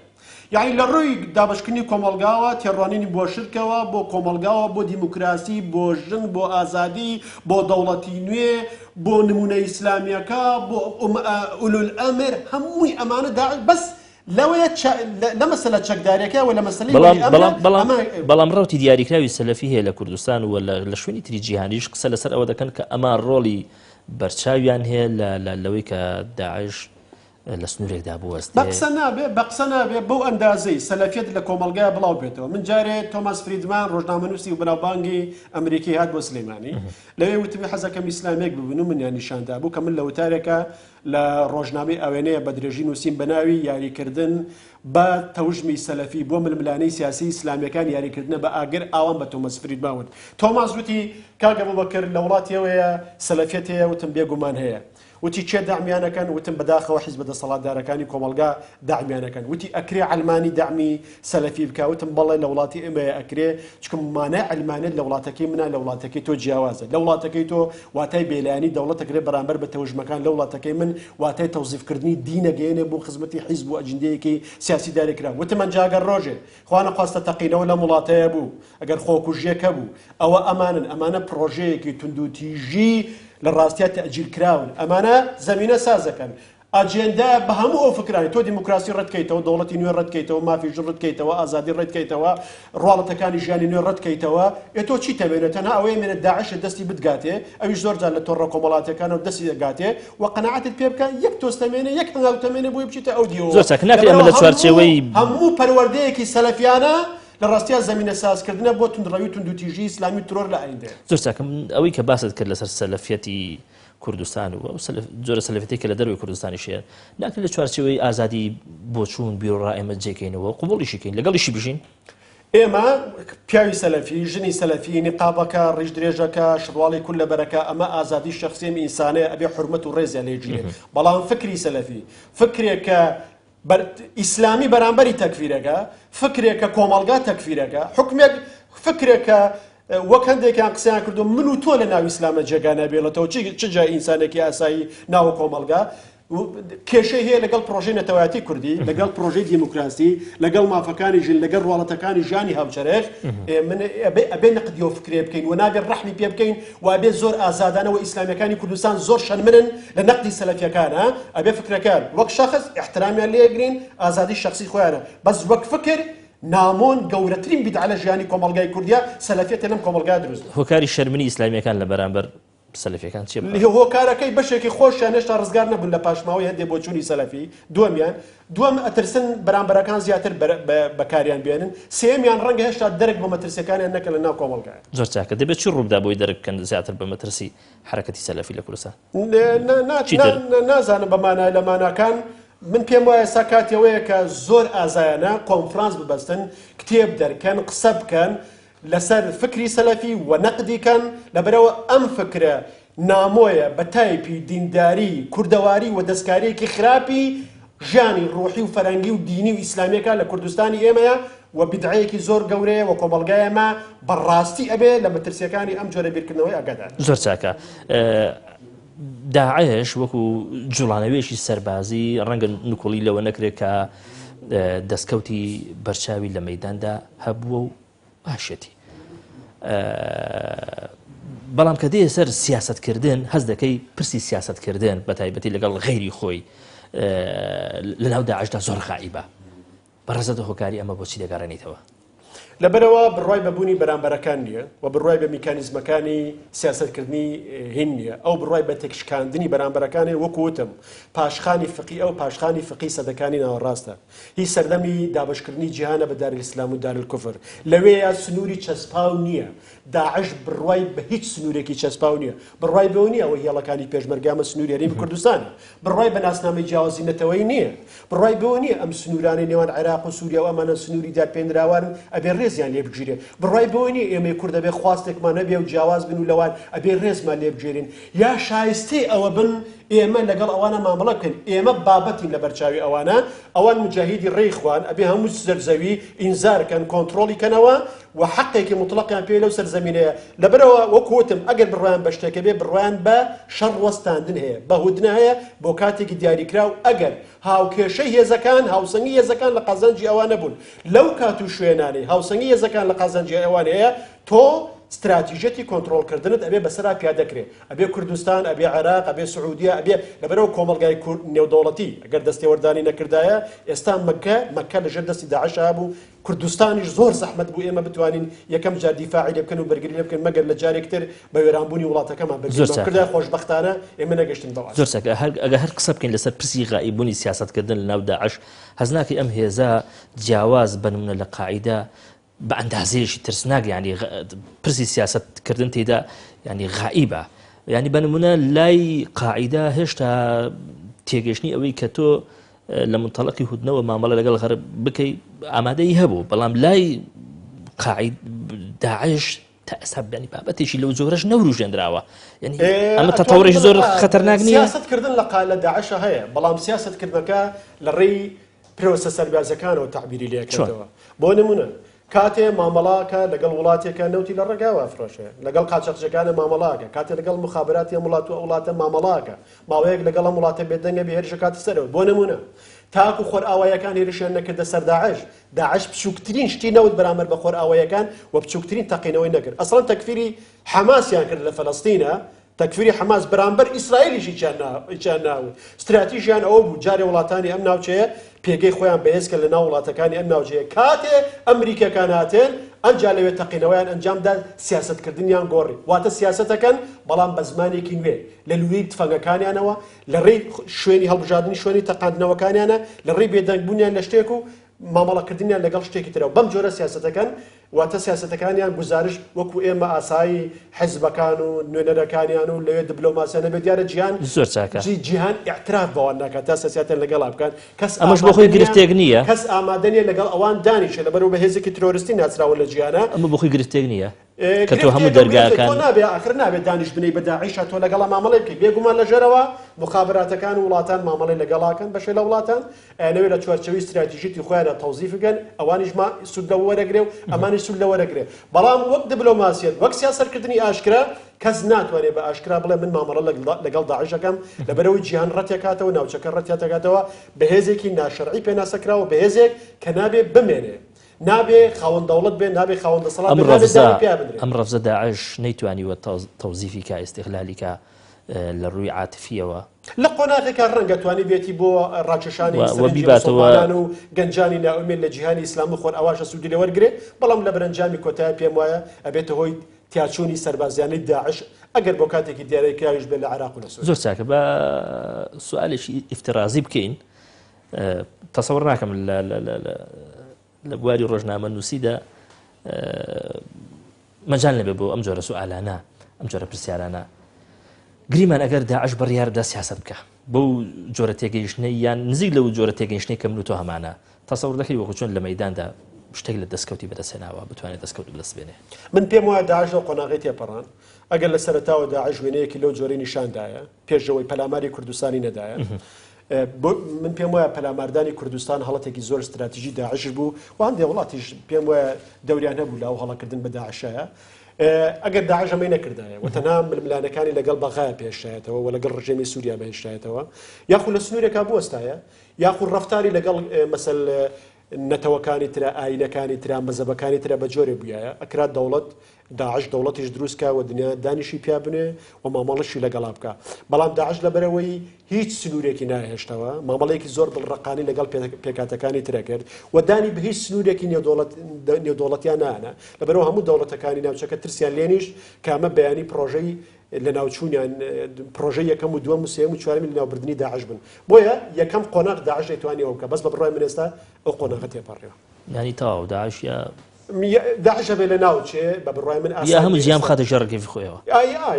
یعنی لە ڕووی دابشکردنی کۆمەلگاوە تێڕوانینی بۆ شرکەوە بۆ کۆمەلگاوە بۆ دیموکراسی بۆ ژن بۆ ئازادی بۆ دەوڵەتی نوێ بۆ نمونە ئیسلامیەکە بۆ ئولولئەمر هەمووی ئەمانە داعش بەس لەوەیە لە مەسەلە چەکداریەکە و لە مەسەلەی بەڵام ڕەوتی دیاریکراوی سەلەفی هەیە لە کوردستان و لە شوێنی تری جیهانیش قسە لەسەر ئەوە دەکەن کە ئەمە ڕۆڵی بەرچاویان هەیە لەوەی کە داعش لە سنوورێکدا بوەستێ بە قسە نابێ بەو ئەندازەی سەلەفیەت لە کۆمەلگای بڵاو بێتەوە من جارێ تۆماس فریدمان ڕۆژنامەنووسی و بەناوبانگی ئەمریکی هات بۆ سلێمانی لەوێ وتبی حەزەکەم ئیسلامێک ببن و منیان نیشاندا بوو کە من لە وتارێکە لە ڕۆژنامەی ئەوێنەیە بە درێژی نووسین بە ناوی یاریکردن بە تەوژمی سەلەفی بۆ ململانەی سیاسی ئیسلامیەکان یاریکردنە بە ئاگر ئاوان بە تۆماس فریدمان وت تۆماس وتی کاگە بوبەکر لە وڵاتیەوەیە سەلەفیەت هەیە وتم بێگومان هەیە وتی چێ داعمیانەکەن وتم بەداخەوە حیزب دەسەڵاتدارەکانی کۆمەلگا داعمیانەکەن وتی ئەکرێ علمانی داعمی سەلەفی بکە وتم بەڵێ لە وڵاتی ئێمەیە ئەکرێ چکم مانای علمانێت لە وڵاتەکەی منە لە وڵاتەکەی تۆ جیاوازە لە وڵاتەکەی تۆ واتای بێلایانی دەوڵەتەکرێ بەرامبەر بە تەوژمەکان لە وڵاتەکەی من واتای تەوزیفکردنی دینەگەیەنێ بۆ خزمەتی حیزب و ئەجندەیەکی سیاسی داریکرا وتم ئەنجاگەر ڕۆژێ خوانە خواستە تەقینەوە لە وڵاتەیە بوو ئەگەر خۆکوژیەکە بوو ئەوە ئەمانە پرۆژەیەکی توندوتیژی لە ڕاستیات تەجیلکراون ئەمانە زەمینە سازەکەن ئاجێندا بە هەموو ئەو فکرانی تۆ دیموکراسی ڕەتکەیتەوە دەوڵەتی نوێ ڕەتکەیتەوە مافیژ ڕەتکەیتەوە ئازادی ڕەتکەیتەوە ڕواڵەتەکانی ژیانی نوێ ڕەتکەیتەوە تۆ چی تەمێنێت تەنها ئەوەیە مێنێت داعشە دەستی بتگاتێ ئەویش زۆر جار لە تۆڕە کۆمەڵاتەکانەوە دەستی دەگاتێ و قەنەعەتت پێ بکە یەک تۆستەمێنێ یەک هەنگاو تەمێنێ بۆی بچیتە ئەو دیەوە زۆر چاک ناکرێت ئەمە لە چوارچێوەی هەموو پەروەردەیەکی سەلەفیانە لە ڕاستیە زمینە سازکردنە بۆ تونندڕەوی توندوتیژی ئیسلامی ترۆر لە ئایندێ زۆر چاکم ئەوەی کە باست کرد لەسەر سەلەفیەتی کوردستان و جۆرە سەلەفێتی کە لە دەروی کوردستانی شێر ناکرێت لە چوارچێوەی ئازادی بۆچوون بیرۆڕا ئێمە جێکەینەوە قوبوڵیشیکەین لەگەڵیشی بژین ئێمە پیاوی سەلەفی ژنی سەلەفی نقابەکە ڕیش درێژەکە شڕواڵی کول لەبەرەکە ئەمە ئازادی شەخسیم ئینسانەیە ئەبێ حورمەت و ڕێزیە لێجێ بەڵام فکری سەلەفی فکرێکە ئیسلامی بەرامبەری تەکفیرەکە فکرێکە کۆمەلگا تەکفیرەکە حکمێک فکرێکە وەک هەندێکیان قسەیان کردو من و تۆ لە ناو ئیسلامە جێگانە بێڵێتەوە چ جای ئینسانێکی ئاسایی ناوە کۆمەلگا کێشەی هەیە لەگەڵ پرۆژەی نەتەوایەتی کوردی لەگەڵ پرۆژەی دیموکراسی لەگەڵ مافەکانی ژن لەگەڵ ڕواڵەتەکانی ژانی هاوچەرخ ئەبێ نەقدی و فکرێ بکەین و نابێت ڕەحمی پێ بکەین و ئەبێ زۆر ئازادانەوە ئیسلامیەکانی کوردستان زۆر شەرمنن لە نەقدی سەلەفیەکانە ئەبێ فکرەکان وەک شەخص احترامیان لێگرین ئازادی شەخصی خۆیانە بەس وەک فکر نامۆن گەورەترین بیدعە لە ژیانی کۆمەلگای کوردیا سەلەفیەتە لەم کۆمەلگا دروست هۆکاری شەرمنی ئیسلامیەکان لە بەرامبەر سەلەفیەکان چی هۆکارەکەی بەشێکی خۆشیان هێشتا ڕزگار نەبوون لە پاشماوەی هەندێک بۆچوونی سەلەفی دووەم ئەترسن بەرامبەرەکان زیاتر بەکاریان بێنن سێمیان ڕەنگە هێشتا دەرک بە مەترسیەکانیان نەکە لە ناو کۆمەلگایە زۆر چاکە دەبێت چی ڕووبدا بۆی دەرک بکەن زیاتر بە مەترسی حرەکەتی سەلەفی لە کوردستان نازانم بەمانای لە ماناکان من پێم وایە ساکاتەوەیە کە زۆر ئازایانە کۆنفرانس ببەستن کتێب دەرکەن قسە بکەن لەسەر فکری سەلەفی و نەقدیکەن لەبەرەوە ئەم فکرە نامۆیە بە تایپی دینداری کوردەواری و دەستکاریەکی خراپی ژیانی ڕۆحی و فەرەنگی و دینی و ئیسلامیەکە لە کوردستانی ئێمەیە و بیدعەیەکی زۆر گەورەیە و کۆمەلگای ئێمە بەڕاستی ئەبێ لە مەترسیەکانی ئەم جۆرە بیرکردنەوەی ئاگادار زۆر چاکە داعش وەکو جوڵانەوێشی سەربازی ڕەنگە نکۆڵی لەوە نەکرێت کە دەستکەوتی بەرچاوی لە مەیداندا هەبووە و باشێتی بەڵام کە دێ سەر سیاستکردن هەز دەکەی پرسی سیاستکردن بە تایبەتی لەگەڵ غەیری خۆی لەناو داعشدا زۆر غائیبە بەڕێزە هۆکاری ئەمە بۆچی دەگەڕێنیتەوە لەبەرەوە بڕوای بەبوونی بەرامبەرەکان نییە و بڕوای بە میکانیزمەکانی سیاستکردنی هین نییە ئەو بڕوای بە تێکشکاندنی بەرامبەرەکانی وەکوتم پاشخانی فقی ئەو پاشخانی فقی سەدەکانی ناوەڕاستە هیچ سەردەمی دابشکردنی جیهانە بە دارالئیسلام و دارالکوفر لەوەیە سنووری چەسپاو نییە داعش بڕوای بە هیچ سنوورێکی چەسپاو نییە بڕوای بەو نییە ئەوە هێڵەکانی پێشمەرگامە سنووری هەرێمی کوردستانە بڕوای بە ناسنامەی جیاوازی نەتەوەی نییە بڕوای بەوە نییە ئەم سنوورانی نێوان عێراق و سووریا و ئەمانە سنووری دادپێنراوان ئەبێ ڕێزیان لێ بگیرێ بڕای بەوە نیە ئێمە کورد دەبێ خواستێکمان نەبێ و جیاواز بن و لەوان ئەبێ ڕێزمان لێ بگێرین یا شایستەی ئەوە بن ئێمە لەگەڵ ئەوانە مامەڵە بکەین ئێمە بابەتین لە بەرچاوی ئەوانە ئەوان مجاهیدی ڕێی خوان ئەبێ هەموو سەرزەوی ئینزارکەن کۆنتترۆلی کەنەوە و حقێکی مطلقیان پێ لەو سەرزەمینەیە لەبەرەوە وەکوتم ئەگەر بڕوایان بە شتێکە بێ بڕوایان بە شەڕ وەستاندن هەیە بەهودنە هەیە بۆ کاتێکی دیاریکراو ئەگەر هاوکێشەی هێزەکان هاوسەنگی هێزەکان لە قازانجی ئەوانە بوون لەو کات و شوێنانی هاوسەنگی هێزەکان لە قازانجی ئەوان هەیە تۆ استراتیژەتی کۆنتترۆلکردنت ئەبێ بەسەرا پیادەکرێ ئەبێ کوردستان ئەبێ عێراق ئەبێ سعودیە ئەبێ لەبەرەوە کۆمەلگای نێودەوڵەتی ئەگەر دەستێوەردانی نەکردایە ئێستا مەکە لەژێر دەستی داعش بوو کوردستانیش زۆر زەحمەت بوو ئێمە بتوانین یەکەم جار دیفاعی لێ بکەن و بەرگری لێ بکەن مەگەر لە جارێکتر بە وێرانبوونی وڵاتەکەمان بەرگری خۆشبەختانە ئێمە نەگەشتن بەوە زۆر چاکە ئەگە هەر قسە بکەین لەسەر پرسی غائیبوونی سیاستکردن لەناو داعش هەز ناکەی ئەم هێزە جیاواز بنمونە لە قاعیدا بە ئەندازەیەشی ترسناک ینی پرسی سیاستکردن تێدا ینی غائیبە ینی بەنمونە لای قاعیدا هێشتا تێگەشتنی ئەوەی کە تۆ لە منتەڵەقی هودنەوە مامەڵە لەگەڵ غەرب بکەی ئامادەی هەبوو بەڵام لای قاعید داعش تەسەب ینی بابەتێکی لەو جۆرەش نەوروژێنراوە ینی ئەمە تەتەوڕێکی زۆر خەتەرناک نییە سیاستکردن لە داعش هەیە بەڵام سیاستکردنەکە لە ڕێی پرۆسە سەربازەکانەوە تعبیری لێکردەوە بۆ نمونە کاتێ مامەڵاکە لەگەڵ وڵاتێکە نەوتی لە ڕێگاوە ئەفرۆشێ لەگەڵ قاچاقچەکانە مامەڵاکە کاتێ لەگەڵ مخابراتی وڵات و وڵاتە مامەڵاکە ماوەیەک لەگەڵ وڵاتە بێدەنگە بە هێرشە کاتی سەرەوە بۆ نمونە تاکو خۆر ئاوایەکان هێرشیان نەکردە سەر داعش بچووکترین شتی نەوت بەرامبەر بە خۆر ئاوایەکان و بچووکترین تەقینەوەی نەکرد ئەسڵەن تەکفیری حەماسیان کرد لە فەلەستینە تەکفیری حەماس بەرامبەر ئیسرائیلیشی چیان ناوت استراتیژیان ئەوە بوو جارێ وڵاتانی ئەم ناوچەیە پێگەی خۆیان بەهێزکە لە ناو وڵاتەکانی ئەم ناوچەیە کاتێ ئەمریکەکان هاتێن ئەنجا لەوێ تەقینەوەیان ئەنجامدا سیاستکردنیان گۆڕی واتە سیاستەکەن بەڵام بە زمانێکی نوێ لە لوی تفەنگەکانیانەوە لە ڕێی شوێنی هەڵبژاردننی شوێنی تەقاندنەوەکانیانە لە ڕێی بێدەنگبوونیان لە شتێک و مامەڵەکردنیان لەگەڵ شتێکی ترەوە بەم جۆرە سیاستەکەن واتە سیاستەکانیان گزارش وەکو ئێمە ئاسایی حیزبەکان و نوێنەرەکانیان و لەوێ دیبلۆماسیانە بێت دیارە جیهان زۆر چاکە جیهان اعتراف بەوان ناکات تا سیاسەتیان لەگەڵ بکەن ئەمەش بۆ خۆی گرفتێک نییە کەس ئامادە نیە لەگەڵ ئەوان دانیشە لەبەرەوە بە هێزێکی ترۆریستی ناچراوە لە جیهانە ئەمە بۆ خۆی گرفتێک نییە کە تۆ هەموو دەرگاکان نابێ ئاخر نابێت دانیش بنەی بە داعش تۆ لەگەڵ مامەڵەی بکەیت بێگومان لەژێرەوە مخابراتەکان و وڵاتان مامەڵەی لەگەڵاکەن بەشێ لە وڵاتان ئەنەوێت لە چوارچەوەی استراتیژیتی خۆیانە تەوزیف بکەن ئەوانیش سود لە وەرەگرێ و ئەمانی سود لە وەرەگرێ بەڵام وەک دیبلۆماسیەت وەک سیاسەتکردنی ئاشکرا کەس ناتوانێت بە ئاشکرا بڵێ من مامەڵە لەگەڵ داعشەکەم لەبەرەوەی جیهان ڕەتێکاتەوە ناوچەکە ڕەتێکاتەوە بەهێزێکی ناشەرعی پێناسەکراوە بەهێزێک کە نابێ بمێنێ نابێ خاوەن دەوڵەت بێ نابێ خاوەن دەسەڵات ئەم ڕەفزە داعش نەیتوانیوە تەوزیفی کا ئیستیغلالی کا لە ڕووی عاتفیەوە لە قۆناغێکە ڕەنگە توانی بێتی بۆ ڕاکێشانی مسلمانان و گەنجانی ناومێن لە جیهانی ئیسلام و خۆر ئەواشە سوودی لە وەرگێ بەڵام لە بەرەنجامی کۆتایی پێم وایە ئەبێتە هۆی تیاچوونی سەربازیانەی داعش ئەگەر بۆ کاتێکی دیارەیەکراویش بێت لە عێراق و لە سووریا. زۆر چاکە بە سوالێکی ئیفترازی بکەین تەسەوڕ ناکەم لە بواری ڕۆژنامە نووسیدا مەجال نەبێ بۆ ئەم جۆرە سوالانە ئەم جۆرە پرسیارانە گریمان ئەگەر داعش بڕیاردا سیاست بکە بەو جۆرە تێگەیشتنەی یان نزیک لەو جۆرە تێگەیشتنەی کە من و تۆ هەمانە تەسەوڕ دەکەی وەکو چۆن لە مەیداندا شتێک لە دەستکەوتی بەدەستێناوە بتوانێت دەستکەوت بەدەستبێنێ من پێم وایە داعش لەو قۆناغی تێپەڕان ئەگەر لە سەرەتاوە داعش وێنەیەکی لەو جۆرەی نیشاندایە پێشەوەی پەلاماری کوردستانی نەدایە من پێم وایە پەلاماردانی کوردستان هەڵەتێکی زۆر استراتیژی داعش بوو و هەندێک وڵاتیش پێم وایە دەوریان هەبوو لاو هەڵەکردن بە داعشایە ئەگەر داعش ئەمەی نەکردایە و تەنها ململانەکانی لەگەڵ بەغایە پێشایەتەوە و لەگەڵ ڕژێمی سووریا بەهێشتایەتەوە یاخود لە سنوورێکا بوەستایە یاخود ڕەفتاری لەگەڵ مەسەل نەتەوەکانی ترە ئاینەکانی ترا مەزەبەکانی ترە بە جۆرێ بووایە ئەکرا دەوڵەت داعش دەوڵەتیش دروستکە و دنیا دانیشی پیا بنێ و مامەڵەشی لەگەڵا بکە بەڵام داعش لەبەرەوەی هیچ سنوورێکی ناهێشتەوە مامەڵەیەکی زۆر دڵڕقانی لەگەڵ پێکاتەکانی ترە کرد و دانی بە هیچ سنوورێکی نێودەوڵەتیان نانە لەبەرەوە هەموو دەوڵەتەکانی ناوچەکە ترسیان لێنیش کامە بەیانی پرۆژەی لە ناوچوونیان پرۆژەی یەکەم و دووەم و سێم و چوارمی لە ناوبردننی داعش بن بۆیە یەکەم قۆناغ داعش دەیتوانیەوە بکە بەس بە بڕای من ئێستا ئەو قۆناغە تێپەڕێەوە ینی تاو داعش یا داعش هەبێ لە ناوچێ بە بڕای من یا هەموو ژیان خاتە ژەڕێکی خۆیەوە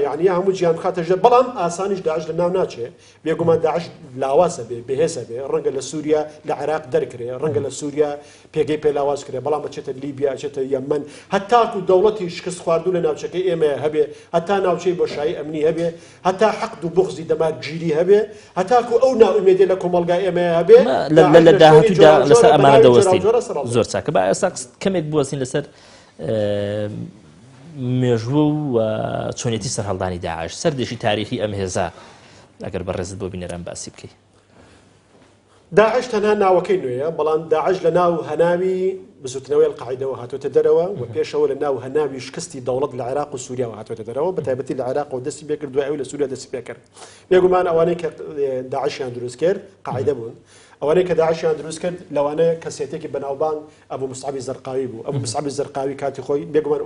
یعنی هەموو گیان خاتە ژەر بەڵام ئاسانیش داعش لە ناو ناچێ بێگومان داعش لاواسە بێ بەهێزە بێ ڕەنگە لە سووریا لە عێراق دەرکرێ ڕەنگە لە سووریا پێگەی پێلاواز کرێ بەڵام بچێتە لیبیا ئەچێتە یەمەن هەتاکو دەوڵەتی شکست خواردوو لە ناوچەکەی ئێمە هەبێ هەتا ناوچەی بۆشایی ئەمنی هەبێ هەتا حەقد و بغزی دەمات گیری هەبێ هەتاکو ئەو ناومێدی لە کۆمەلگای ئێمە هەبێ لە داهاتوودا لەسەر ئەمانە دەوەستین زۆر چاکە بە ئێستا کەمێک بوەستین لەسەر مێژوو و چۆنێتی سەرهەڵدانی داعش سەردێشی تاریخی ئەم هێزە ئەگەر بەڕێزت بۆ بینەران باسی بکەی داعش تەنها ناوەکەی نوێیە بەڵام داعش لە ناو هەناوی بزوتنەوەی القاعیدەوە هاتوۆتە دەرەوە و پێشەوە لە ناو هەناوی شکستی دەوڵەت لە عێراق و سووریاوە هاتوۆتە دەرەوە بە تایبەتی لە عێراق و دەستی پێکرد دوای ئەو لە سووریا دەستی پێکرد بێگومان ئەوانەی کە داعشیان دروست کرد قاعیدە بوون ئەوانەی کە داعشیان دروست کرد لەوانەیە کەسێتێکی بەناوبانگ ئەبوو مصعبی زەرقاوی بوو ئەبوو مصعبی زەرقاوی کاتی خۆی بێگومان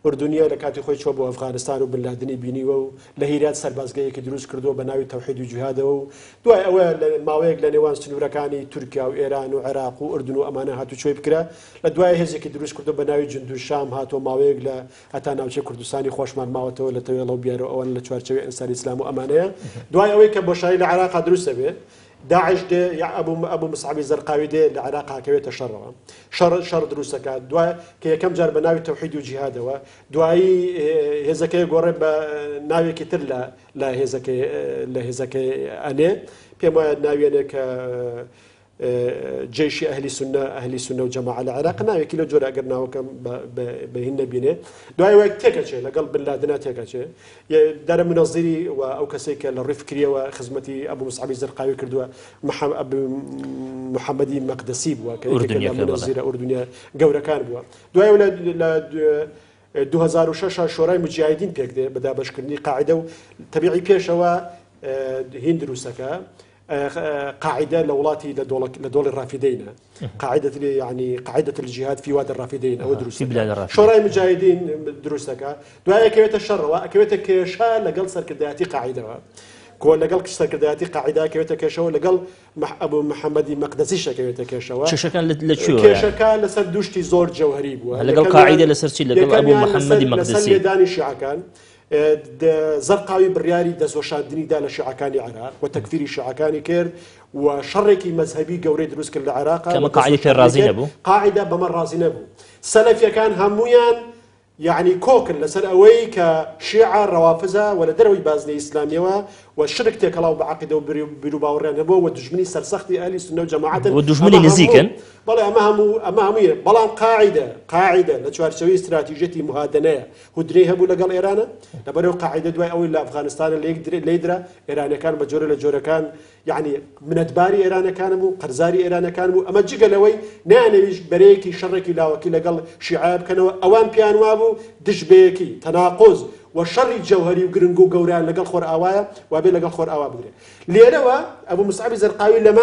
ئوردونیە لە کاتی خۆی چۆ بۆ ئەفغانستان و بنلادنی بینیوە و لە هیرات سەربازگەیەکی دروست کردووە بە ناوی تەوحید و جیهادەوە و دوای ئەوە ماوەیەک لە نێوان سنوورەکانی تورکیا و ئێران و عێراق و ئوردون و ئەمانە هاتو چۆی بکرا لە دوای هێزێکی دروست کردو بە ناوی جند و شام هاتۆ ماوەیەک لە هەتا ناوچەی کوردستانی خۆشمان ماوەتەوە لە تەوێڵە و بیارە ئەوان لە چوارچەوەی ئەنساری ئیسلام و ئەمانەیە دوای ئەوەی کە بۆشایی لە عێراق دروستە بێت داعش دێ یا ئەبوو مصعبی زەرقاوی دێ لە عێراق هاکەوێتە شەڕەوە شەڕ دروستەکە دوای کە یەکەم جار بە ناوی تەوحید و جیهادەوە دوایی هێزەکەی گۆڕێ بە ناوێکی تر لە هێزەکەی ئەنێ پێم وایە ناوێنێ کە جيشي أهلي سنة وجماعة العراق ناوي كيلو جورا أجر ناوكم بهن بينه دعاء وقت تكشة لقلب بن لادن تكشة دار منظري أو كسيك للريف كريه وخدمتي أبو مصعب الزرقاوي كردوا أبو محمدي مقدسي بوا كأردنيا منظرة أردنيا جورا كان بوا دعاء ولا 2006 شورای مجاهدین پێک دێ بەدا بەشکردنی قاعدە و تەبیعی پێشەوە هند رووسەکە قاعدة لولاتي لدول الرافدين قاعدة يعني قاعدة الجهاد في وادي الرافدين أو دروس شوراي مجاهدين دروسك دعاء كويت الشر وكويت كشا لقل سركداتي قاعدة كون لقل سركداتي قاعدة كويت كشا لقل أبو محمد مقدسي كويت كشا كشكان لتشو كشكان لسردوشتي زور جوهري بوا لقل قاعدة لسرتي لقل أبو محمد مقدسي داني شيعكان زرقاوي برياري دزوشاندني دا لشيعكاني عراق وتكفيري شيعكاني كير وشركي مذهبي قوري دروس كل العراق كما قاعدة الرازي نبو قاعدة بمر رازي نبو سلفيا كان همويان يعني كوكن لسر أوي كشيعة روافزة ولا دروي بازني إسلامية والشرك تكلاو بعقيدة وبيرو باوريان نبو والدجمني سرسختي أهل السنة وجماعة والدجمني نزيكا بلا أمامية بلا قاعدة لتشوار سوي استراتيجية مهادنة هدريها بولا قال إيران لبرو قاعدة دواء أوي لأفغانستان اللي يدرى إيران كان بجورة لجورة كان يعني من أدباري إيران كانوا قرزاري إيران كانوا أما جيجا لوي نعنيش بريكي شركي لاوكي لقال شعاب كانوا أوان بيانوابو دجبيكي تناقض والشر الجوهري وقرنقو قوران لقال خور آوايا وابي لقال خور آوا بدري ليروا أبو مصعب الزرقاوي لما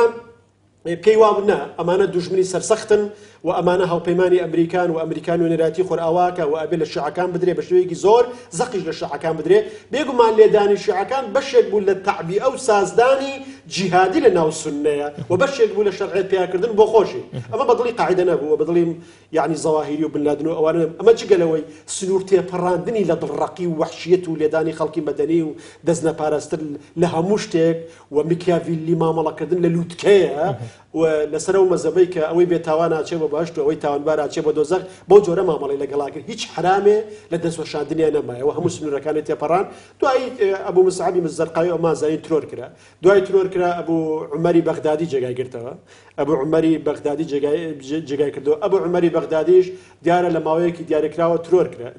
بيوابنا أمانة دجمني سرسختن وأمانة هاوبيماني أمريكان وأمريكان ونراتي خور أواكا وأبل الشعكان بدري بشويكي زور زقيج للشعكان بدري بيقو مال ليداني الشعكان باش يقبول للتعبي أو سازداني جهادي لناو السنية وباش يقبول الشرعية بياكردن بوخوشي أما بضلي قاعدة نابو وبضلي يعني ظواهري وبن لادن وأوانا أما جيقلوي سنورتي براندني لضرقي ووحشيته ليداني خلقي مدني ودزنا باراستر لها مشتك وميكيافيلي ما ملكردن للوتكية ولسرو مزبيك أوي بيتاوانا أشيبو باشتو أوي تاوان بارا أشيبو دوزاق بوجورة ما مالي لقلاكن هيج حرامي لدنسو شاندني أنا ماي وهمو سنو ركاني تيبران دواي أبو مصعبي مزرقاوي وما زاين ترور كرا دواي ترور كرا أبو عمري بغدادي جاي قرتوا أبو عمري بغدادي جاي كردو أبو عمري بغداديش ديارة لماويكي ديارة كراوة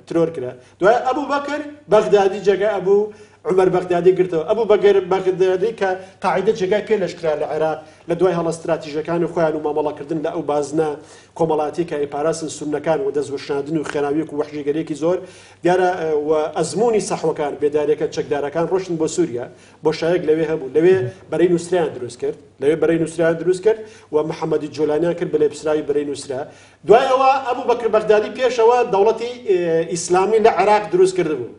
ترور كرا دواي أبو بكر بغدادي جاي عمر بەغدادی گرتەوە ئەبوو بەغدادی کە قاعدە جێگای پێ لەشکرا لە عێراق لە دوای هەڵە استراتیژیەکانی خۆیان و مامەڵەکردن لە ئەو بازنە کۆمەڵاتی کە ئیپاراستن سونەکان و دەستوەشاندن و خێناویەک و وەحشیگەرێکی زۆر دیارە ئەزمموی سەحوەکان بێدارەکە چەکدارەکان ڕۆشتن بۆ سووریا بۆ شایەک لەوێ هەبوو لەوێ بەرەی نووسریان دروست کرد لەوێ بەرەی نووسریان دروست کرد و محەممەدی جۆلانیان کرد بە لێپسراوی بەرەی نووسرا دوایەوە ئەبوو بەکر بەغدادی پێشەوە دەوڵەتی ئیسلامی لە عێراق دروست کردبوو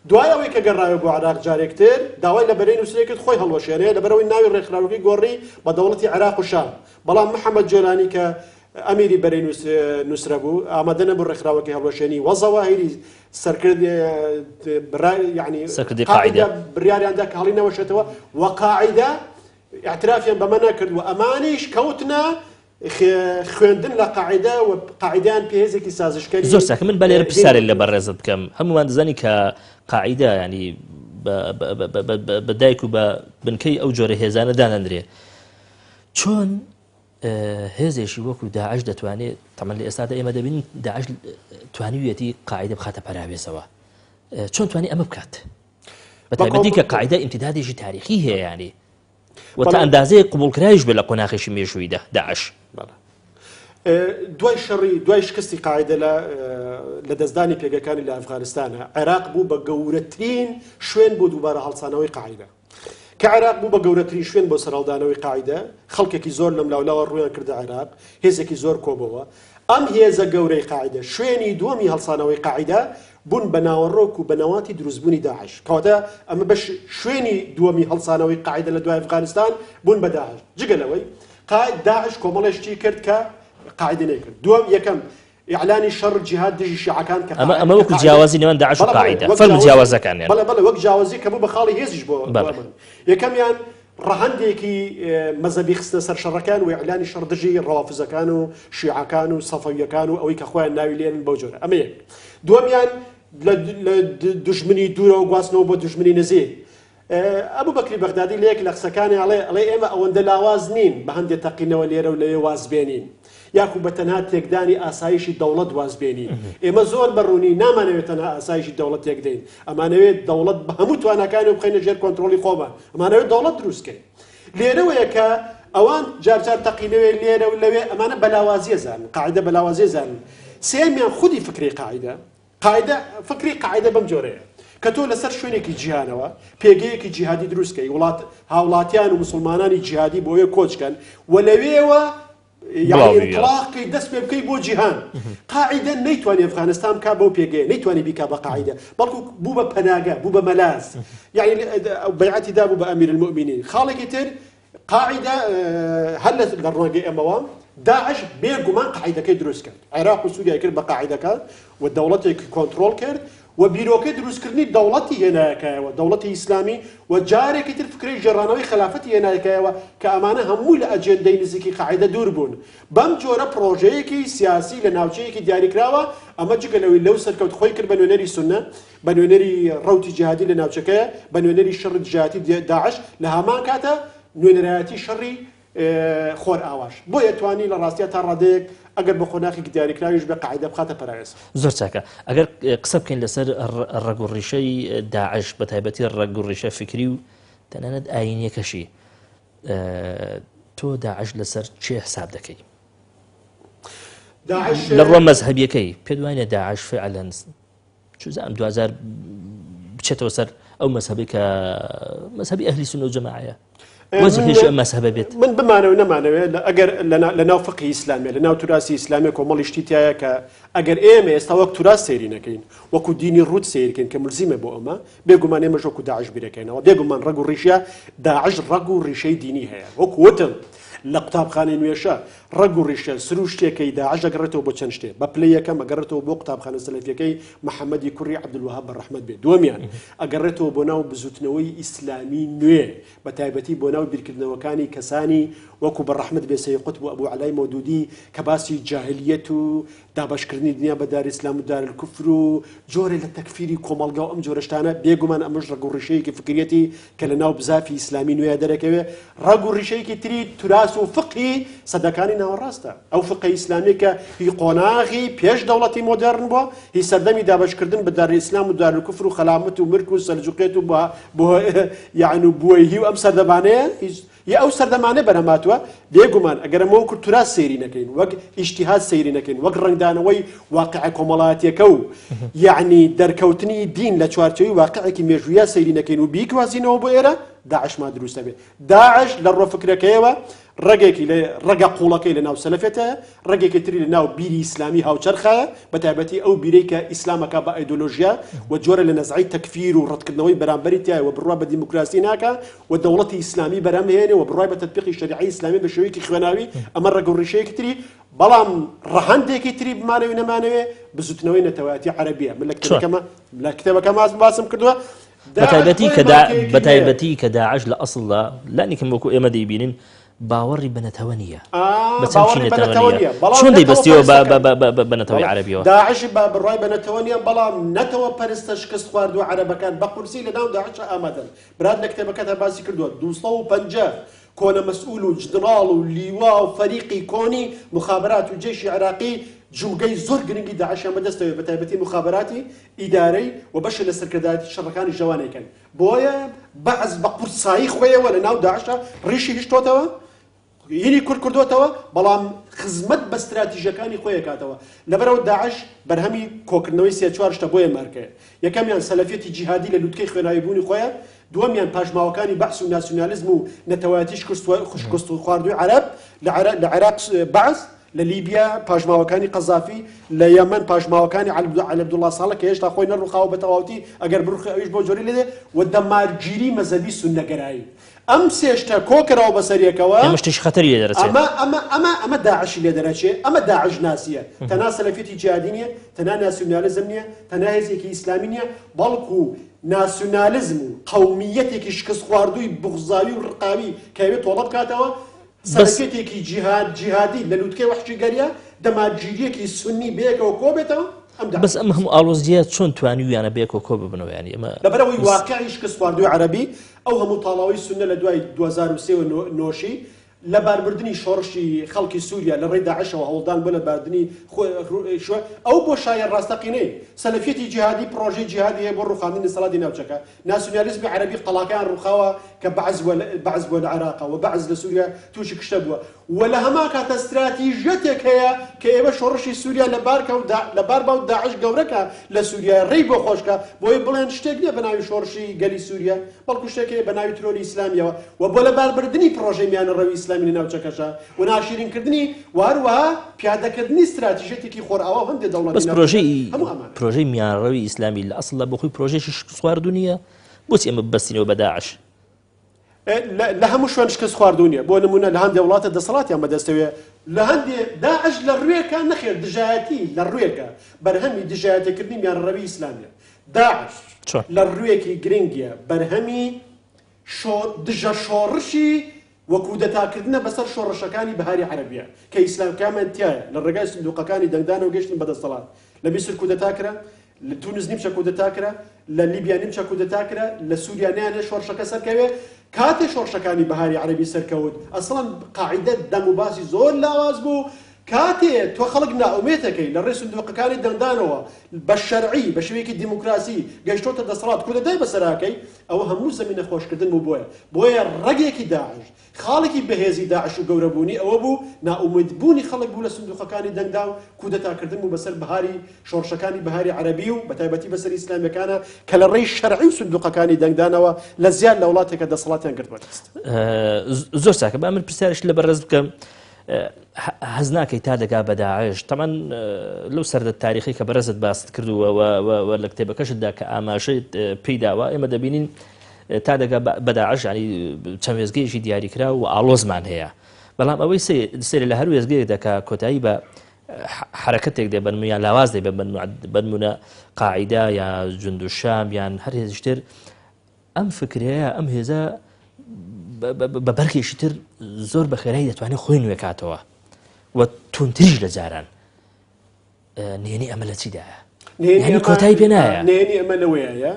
دوای ئەوەی کە گەڕاوە بۆ عێراق جارێکتر داوای لە بەرەی نووسری کرد خۆی هەڵوەشێنەیە لەبەرەوەی ناوی ڕێکخراوەکەی گۆڕی بە دەوڵەتی عێراق و شام بەڵام محەممەد جۆلانی کە ئەمیری بەرەی نووسرە بوو ئامادە نەبوو ڕێکخراوەکەی هەڵوەشێنی وەزەواهیری سەرکرد یعنی بڕیاریاندا کە هەڵی نەوەشێتەوە وە قاعیدە اعترافیان بەمە نەکرد و ئەمانیش کەوتنە خوێندن لە قاعدە و قاعدیان پێهێزێکی سازشکاری زۆر ساکە من بەلێرە پرسیارێک لە بەڕێزت بکەم هەمومان دەزانی کە قاعدە ینی بە دایک و بە بنکەی ئەو جۆرە هێزانە دانەندرێ چۆن هێزێکی وەکو داعش دەتوانێت تەمەن لە ئێستادا ئێمە دەبینین داعش توانیویەتی قاعدە بخاتە پەراوێزەوە چۆن توانی ئەمە بکات بە تایبەتی کە قاعدە ئیمتیدادێکی تاریخی هەیە ینی وە تا ئەندازەیە قبولکراویش بێ لە قۆناغێکی مێژوویدا داعش دوای شکستی قاعدە لە دەستدانی پێگەکانی لە ئەفغانستانە عێراق بوو بە گەورەترین شوێن بۆ دووبارە هەڵسانەوەی قاعدە کە عێراق بوو بە گەورەترین شوێن بۆ سەرهەڵدانەوەی قاعدە خەڵکێکی زۆر لەم لاولاوە ڕویان کردە عێراق هێزێکی زۆر کۆبەوە ئەم هێزە گەورەی قاعدە شوێنی دووەمی هەڵسانەوەی قاعدە بوون بە ناوەڕۆک و بە ناواتی دروستبوونی داعش کەواتە ئەمە بە شوێنی دووەمی هەڵسانەوەی قاعدە لە دوای ئەفغانستان بوون بە داعش جگەلەوەی داعش کۆمەڵێشتی کرد کە قاعدە نەکرد دووەم یەکەم إعلاني شر جهاد دجي شيعان أما وقت جوازي نمان داعش القاعدة فرق جوازك يعني بلا وقت جوازي كمو بخالي هيزج بو يكم يعني رهندێکی مەزەبی خستە سەر شەڕەکان و ئیعلانی شەڕدژی ڕەوافزەکان و شیعەکان و سەفەویەکان و ئەوەی کە خۆیان ناوی لێنن بەو جۆرە ئەمە یەک دووەمیان لە دوژمنی دوورە و گواستنەوە بۆ دوژمنی نزیک ئەبوو بەکری بەغدادی لە یەک لە قسەکانی ئەڵێ ئێمە ئەوەندە لاواز نین بە هەندێک تەقینەوە لێرە و لەوێ واز بێنین یاکو بە تەنها تێکدانی ئاسایشی دەوڵەت واز بێنین ئێمە زۆر بەڕوونی نامانەوێت تەنها ئاسایشی دەوڵەت تێک دەین ئەمانەوێت دەوڵەت بە هەموو توانەکانی بخەینە ژێر کۆنتڕۆلی خۆمان ئەمانەوێت دەوڵەت دروستکەین لێرەوەیە کە ئەوان جارجار تەقینەوێ لێرە و لەوێ ئەمانە بەلاوازیە زانن قاعدە بەلاوازیە زانن سێمیان خودی فکری قاعدە فکری قاعدە بەم جۆرەیە کە تۆ لەسەر شوێنێکی جیهانەوە پێگەیەکی جیهادی دروستکەی هاوڵاتیان و مسلمانانی جیهادی بۆ وێ کۆچکەن و لەوێوە يعني انطلاقي دەست پێ بکەی بۆ جیهان قاعدە نەیتوانی ئەفغانستان بکا بەو پێگەیە نەیتوانی بیکا بە قاعدە بەڵکو بوو بە پەناگە بوو بە مەلاز يعني بەیعەتی دا بوو بە ئەمیر المؤمنین خاڵێکی تر قاعدە هەر لە ڕۆنگەی ئەمەوە داعش بێگومان قاعدەکەی دروست کرد عێراق و سووریا کرد بە قاعدەکان و دەوڵەتێکی کۆنتڕۆڵ کرد و بیرۆکەی دروستکردنی دەوڵەتی هێنایەکەیەوە دەوڵەتی ئیسلامی و جارێکی تر فکری ژێڕانەوەی خلافەتی هێنایەکەیەوە کە ئەمانە هەموو لە ئەجێندەی نزیکی قاعدە دوور بوون بەم جۆرە پرۆژەیەکی سیاسی لە ناوچەیەکی دیاریکراوە ئەمە جگەلەوەی لەو سەرکەوت خۆی کرد بە نوێنەری سونە بە نوێنەری ڕەوتی جیهادی لە ناوچەکەیە بە نوێنەری شەڕی جیهادی داعش لە هەمان کاتە نوێنەرایەتی شەڕی خۆر ئاواش بۆ یەتوانی لە ڕاستیە تا ڕادەیەک ئەگەر بە خۆناخی دیاریکراویش بە قاعدە بخاتە پەراوێز زۆر چاکە ئەگەر قسە بکەین لەسەر ڕێگوڕیشەی داعش بە تایبەتی ڕێگوڕیشە فکری و تەنانەت ئاینیەکەشی تۆ داعش لەسەر چێ حساب دەکەی لە ڕۆ مەزهەبیەکەی پێ دوایە داعش فعلەن چوزان 2000 بچێتەوە سەر ئەو مەزهەبی کە مەزهەبی ئەهلی سونە و جەماعەیە وەجهێش ئەم مەزهەبە بێت من بمانەوە نەمانەوێت ئەگەر لە ناو فقهی ئیسلامیە لە ناو توراسی ئیسلامی کۆمەڵیشتی تایە کە ئەگەر ئێمە ئێستا وەک توراس سەیری نەکەین وەکو دینی ڕوت سەیرکەین کە ملزیمە بۆ ئەمە بێگومان ئێمەش وەکو داعش بیرەکەینەوە بێگومان ڕەگ و ڕیشە داعش ڕەگ و ڕیشەی دینی هەیە وەکو وتم لە قوتابخانەی نوێشە ڕەگ و ڕیشە سروو شتێکەی داعش ئەگەڕێتەوە بۆ چەند شتێ بە پلەی یەکەم ئەگەڕێتەوە بۆ قوتابخانە سەلەفیەکەی محەممەدی کوڕی عەبدولوهاب بەڕەحمەت بێت دووەمیان ئەگەڕێتەوە بۆ ناو بزوتنەوەی ئیسلامی نوێ بە تایبەتی بۆ ناو بیرکردنەوەکانی کەسانی وەکو بەڕەحمەت بێ سەیقوت بۆ ئەبوو عەلای مەودودی کە باسی جاهلیەت و دابەشکردنی دنیا بە داری ئیسلام و دارالکوفر و جۆرێ لە تەکفیری کۆمەڵگا و ئەم جۆرە شتانە بێگومان ئەمەش ڕەگ و ڕیشەیەکی فکریەتی کە لە ناو بزافی ئیسلامی نوێ دەرەکەوێ ڕەگ و ڕیشەیەکی تری توراس و فقهی سەدەکانی ناوەڕاستە ئەو فقهی ئیسلامی کە هی قۆناغی پێش دەوڵەتی مۆدرن بووە هی سەردەمی دابەشکردن بە داری ئیسلام و دارالکوفر و خەلامەت و مرک و سەلجوقێت و یعنی و بووەیهی و ئەم سەردەمانەیە یا ئەو سەردەمانە بەرهەماتوە بێگومان ئەگەر ئەمە کولتورا سەیری نەکەین وەک ئیجتیهاد سەیری نەکەین وەک ڕنگدانەوەی واقعە کۆمەڵایەتیەکە و یعنی دەرکەوتنی دین لە چوارچەوەی واقعێکی مێژوویە سەیری نەکەین و بیکوازینەوە بۆ ئێرە داعشمان دروستە بێ داعش لە ڕۆفکرەکەیەوە ڕێگێکی ڕێگە قوڵەکەی لە ناو سەلەفێتە ڕێگێکی تری لە ناو بیری ئیسلامی هاوچەرخایە بە تایبەتی ئەو بیرەی کە ئیسلامەکە بە ئایدۆلۆژیا و جۆرە لە نەزعی تەکفیر و ڕەتکردنەوەی بەرامبەری تایە و بڕوا بە دیموکراسی ناکە و دەوڵەتی ئیسلامی بەرامهێنێ و بڕای بە تەطبیقی شەریعەی ئیسلامی بە شێوەیەکی خوێناوی ئەمە ڕێگە و ڕیشەیەکی تری بەڵام ڕەهەندێکی تری بمانەوێ نەمانەوێ بزوتنەوەی نەتەوایەتی عەرەبیە من لە کتێبەکەمە باسم کردووە بەتایبەتی کە داعش لە ئەسڵدا لانیکەم وەکو ئێمە دەیبینین باوەڕی بەنەتەوە نییە چۆن دەیبەستیەوە بە نەتەوەی عەرەبیەوە داعش بڕای بەنەتەوە نییە بەڵام نەتەوە پەرستە شکست خواردووە عەرەبەکان بە قورسی لە ناو داعش ئامادەن برات لە کتێبەکەتە باسی کردووە 250 کۆنە مەسئول و جنراڵ و لیوا و فەریقی کۆنی مخابرات و جێشی عێراقی جوگەی زۆر گرنگی داعشیان بەدەستەوێت بە تایبەتی مخابراتی ئیدارەی و بەشە لە سەرکردایەتی شەڕەکانی ژەوانەکەن بۆیە بەعز بە قورسایی خۆیەوە لە ناو داعشە ڕیشی هشتۆتەوە هینی کورد کردوتەوە بەڵام خزمەت بە استراتیژیەکانی خۆی کاتەوە لەبەرەوە داعش بەرهەمی کۆکردنەوەی سێ چوار شتە بۆیە مارکەیە یەکەمیان سەلەفیەتی جیهادی لە لووتکەی خوێناویبوونی خۆیە دووەمیان پاژماوەکانی بەعس و ناسیۆنالیزم و نەتەوایەتیش خوشکست و خواردووی عەرەب لە عێراق بەعس لە لیبیا پاژماوەکانی قەزافی لە یەمەن پاژماوەکانی عەلی عەبدوڵڵا ساڵح کە هێشتا خۆی نەڕووخاوە بە تەواوەتی ئەگەر بڕوخی ئەویش بۆ جۆری لێدێ و دەمارگیری مەزەبی سوننەگەرایی ئەم سێشتە کۆکراوە بەسەریەکەوە شتێکی خەتەری لێ دەرەچێت ئەمە داعشی لێ دەرەچێت ئەمە داعش ناسیە تەنها سەلەفیەتی جیهادی نییە تەنها ناسیۆنالیزم نییە تەنها هێزێکی ئیسلامی نییە بەڵکو ناسیۆنالیزم و قەومیەتێکی شکست خواردووی بغزاوی و ڕقاوی کە ئەوێت تۆڵە بکاتەوە سەلەفیەتێکی جیهادی لە لووتکەی وەحشیگەریە دەمارگیریەکی سونی بەیەکەوە کۆ بێتەوە بەس ئەم هەموو ئاڵۆزیە چۆن توانیویانە بەیەکەوە کۆ ببنەوە ینی ئەمە لەبەرەوەی واقعی شکست خواردووی عەرەبی ئەو هەموو تاڵاوی سونە لە دوای 2003 نۆشی لە باربردنی شۆڕشی خەڵکی سووریا لە ڕێی داعشەوە هەوڵدان بۆ لە باردنی ئەو بۆ شایە ڕاستەقینەی سەلەفیەتی جیهادی پرۆژەی جیهادی هەیە بۆ ڕوخاندنی سەڵاتی ناوچەکە ناسیۆنالیزمی عەرەبی قەڵاکان ڕووخاوە کە بەعز بووە لە عێراقا و بەعز لە سووریا تووشی کشتە بووە و لە هەمان کاتە استراتیژیەتێک هەیە کە ئێوە شۆڕشی سووریا لە باربا و داعش گەورەکە لە سووریا ڕێی بۆ خۆشکە بۆی بڵێن شتێک نییە بە ناوی شۆڕشی گەلی سووریا بەڵکو شتێک بە ناوی ترۆلی ئیسلامیەوە و بۆ لە باربردنی پرۆژەی میانە ڕەوی ئیسلامی لە ناوچەکەشە و ناشرینکردنی وهروەها پیادەکردنی استراتیژیەتێکی خۆرئاوا هەندێک دەوڵەت بەس پرۆژەی میانەڕەوی ئیسلامی لە ئەسڵ بە خۆی پرۆژێکی شکست خواردوو نییە بۆچی ئەمە ببەستینەوە بە داعش لە هەموو شوێن شکست خواردوو نییە بۆ نمونە لە هەندێک وڵاتە دەسەڵاتیان بەدەستەوێ لە هەندێک داعش لە ڕوێکە نەخێر دژایەتی لە ڕوێکە بەرهەمی دژایەتیکردنی میانەڕەوی ئیسلامیە داعش لە ڕوێکی گرنگیە بەرهەمی دژە شۆڕشی وەکو دەتاکردنە بەسەر شۆڕشەکانی بەهاری عەرەبیە کە ئیسلامکامان تایە لە ڕێگای سندوقەکانی دەنگدانەوە گەشتن بەدەسەڵات لە میسر کودەتاکرا لە تونس نیمچە کودەتاکرا لە لیبیا نیمچە کودەتاکرا لە سووریا نیانێ شۆڕشەکە سەرکەوێ کاتێ شۆڕشەکانی بەهاری عەرەبی سەرکەوت ئەسڵەن قاعیدە دەم و باسی زۆر لاواز بوو کاتێ تۆ خەڵک نائومێتەکەی لە ڕێی سندوقەکانی دەنگدانەوە بە شەرعی بە شێوەیەکی دیموکراسی گەیشتۆتە دەسەڵات کودەتای بەسەراکەی ئەوە هەموو زەمینە خۆشکردن بوو بۆیە ڕەگێکی داعش خاڵێکی بەهێزی داعش و گەورەبوونی ئەوە بوو نائومێدبوونی خەڵک بوو لە سندوقەکانی دەنگدا و کودەتاکردن بوو بەسەر بەهاری شۆڕشەکانی بەهاری عەرەبی و بەتایبەتی بەسەر ئیسلامیەکانە کە لە ڕێی شەرعی و سندوقەکانی دەنگدانەوە لە زیاد لە وڵاتێکە دەسەڵاتیان کردووە زۆر چاکە با من پرسیارش لە بەڕێز بکەم هەز ناکەی تا دەگا بە داعش تەمان لەو سەردە تاریخی کە بەرەزت باست کردووە لە کتێبەکەشتدا کە ئاماژەیت پێی داوە ئێمە دەبینین تا دەگا بە داعش ینی چەند وێزگەیەکی دیاریکرا و ئاڵۆزمان هەیە بەڵام ئەوەی سێر لە هەر وێزگەیەک دەکا کۆتایی بە حرەکەتێک دێ بەنمویان لاواز دێ بنمونە قاعیدا یا جوند و شام یان هەر هێزیشتر ئەم فکرەیە ئەم هێزە بە بەرکێکی تر زۆر بە خێرایی دەتوانێت خۆی نوێ کاتەوە و تونتریش لە جاران نێنی ئەمە لە چیدایە؟ نێنی کۆتایی پێ نایە؟ نێنی ئەمە لەوەیە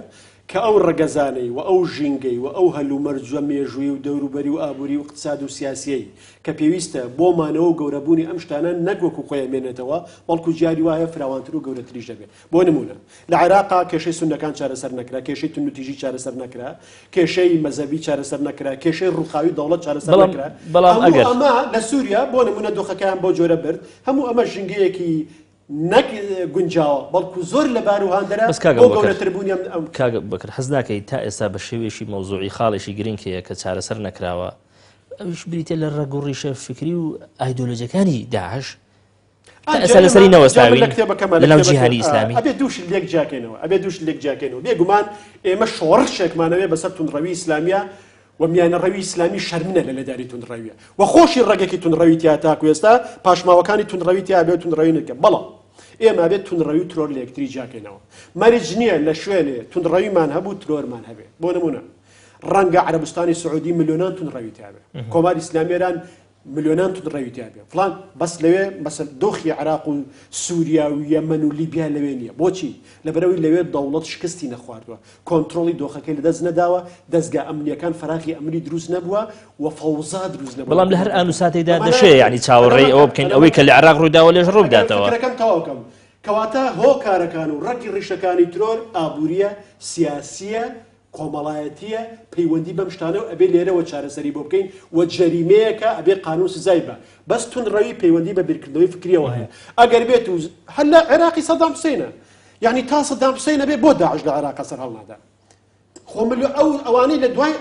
کە ئەو ڕەگەزانەی و ئەو ژینگەی و ئەو هەلومەرجە مێژووی و دەوروبەری و ئابووری و اقتصاد و سیاسیەی کە پێویستە بۆمانەوە و گەورەبوونی ئەم شتانە نەگوەکو خۆیان مێنێتەوە بەڵکو جیاری وایە فراوانتر و گەورەتریش دەبێت. بۆ نمونە لە عێراقا کێشەی سونەکان چارەسەر نەکرا، کێشەی تونوتیژی چارەسەر نەکرا، کێشەی مەزەبی چارەسەر نەکرا، کێشەی ڕووخاوی دەوڵەت چارەسەر نەکرا. هەموو ئەمە لە سووریا بۆ نمونە دۆخەکەیان بۆ جۆرە برد، هەموو ئەمە ژینگەیەکی نەک گونجاوە بەڵکو زۆر لەبار و هاندەرە بۆ گەورەتربوونی ئەم کاگە بەکرد حەز ناکەی تا ئێستا بە شێوێشی مەوزوعی خاڵێکی گرنگەیە کە چارەسەر نەکراوە ئەوش بریتە لە ڕێگوڕیشە فکری و ئایدۆلۆژیەکانی داعش تا ئێستا لەسەری نەوەستاوین لەناو جیهانی ئیسلامی. ئەبێ دووش لێک جاکەینەوە، ئەبێ دووش لێک جاکەینەوە. بێگومان ئێمە شۆڕشێکمانەوێ بەسەر توندڕەوی ئیسلامیە و میانەڕەوی ئیسلامی شەرمنە لە لەداری توندڕەویە و خۆشی ڕێگەکی توندڕەوی تیا تاکو ئێستا پاشماوەکانی توندڕەوی تیا بێت توندڕەوی نەکە. بەڵام ئێمە بێت توندڕەوی و ترۆر لە یەکتری جاکەینەوە. مەرج نییە لە شوێنێ توندڕەویمان هەبوو ترۆرمان هەبێ. بۆ نمونە ڕەنگە عەرەبستانی سعودی ملیۆنان توندڕەوی تیا بێ، کۆماری ئیسلامیێران ملیۆنان توندڕەوی تیا بێ، فڵان بەس لەوێ بەسەر دۆخی عێراق و سووریا و یەمەن و لیبیا لەوێ نییە. بۆچی؟ لەبەرەوەی لەوێ دەوڵەت شکستی نەخواردووە، کۆنتڕۆڵی دۆخەکەی لەدەست نەداوە، دەستگا ئەمنیەکان فەراخی ئەمری دروست نەبووە و فەوزا دروست نەبووە. بەڵام لە هەر ئان و ساتێکدا دەشێ یعنی چاوەڕێی ئەوە بکەین ئەوەی کە لە عێراق ڕوویداوە لێش ڕوو بداتەوە. فکرەکەم تەواوکەم کەواتە هۆکارەکان و ڕەگی ڕیشەکانی ترۆر ئابووریە، سیاسیە، کۆمەڵایەتیە، پەیوەندی بەم شتانە و ئەبێ لێرەوە چارەسەری بۆ بکەین و جەریمەیەکە ئەبێ قانون سزای بە. بەس توندڕەوی پەیوەندی بە بیرکردنەوەی فکریەوە هەیە. ئەگەر بێت و هەر لە عێراقی سەدام حوسێنە، یعنی تا سەدام حوسێنە بێ بۆ داعش لە عێراقا سەر هەڵنادا. خۆمل ئەوانەی لە دوای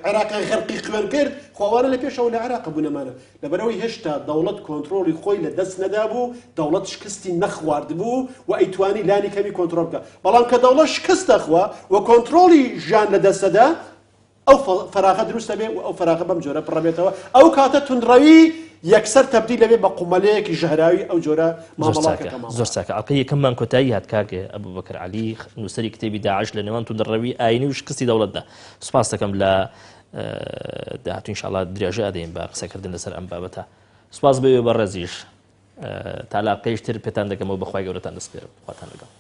عێراقی غەرقی خوێن کرد خۆوانە لە پێشەوە لە عێراق بوونەمانە لەبەرەوەی هێشتا دەوڵەت کۆنتڕۆڵی خۆی لە دەست نەدابوو، دەوڵەت شکستی نەخواردبوو و ئەیتوانی لانی کەمی کۆنتڕۆڵ بکە. بەڵام کە دەوڵەت شکست دەخوا و کۆنتڕۆڵی ژیان لە دەستەدا ئەو فەراغە دروستە بێ و ئەو فەراغە بەم جۆرە پڕەبێتەوە. ئەو کاتە توندڕەوی یەکسەر تەبدیل لەبێ بە قومەلەیەکی ژەهراوی ئەو جۆرە مامەڵاکەکە. زۆر چاکە ئەڵقەی یەکەممان کۆتایی هات کاکێ ئەبوبەکر عەلی نووسەری کتێبی داعش لە نێوان توندڕەوی ئاینی و شکستی دەوڵەتدا. سوپاس دەکەم لە داهاتوو ئینشاءڵڵا درێژە ئەدەین بە قسەکردن لەسەر ئەم بابەتە. سوپاس بەوێ بە ڕێزیش تا لاقەیشتر پێتان دەکەمەوە بەخوای گەورەتان دەسپێرم. خواتان لەگەڵ.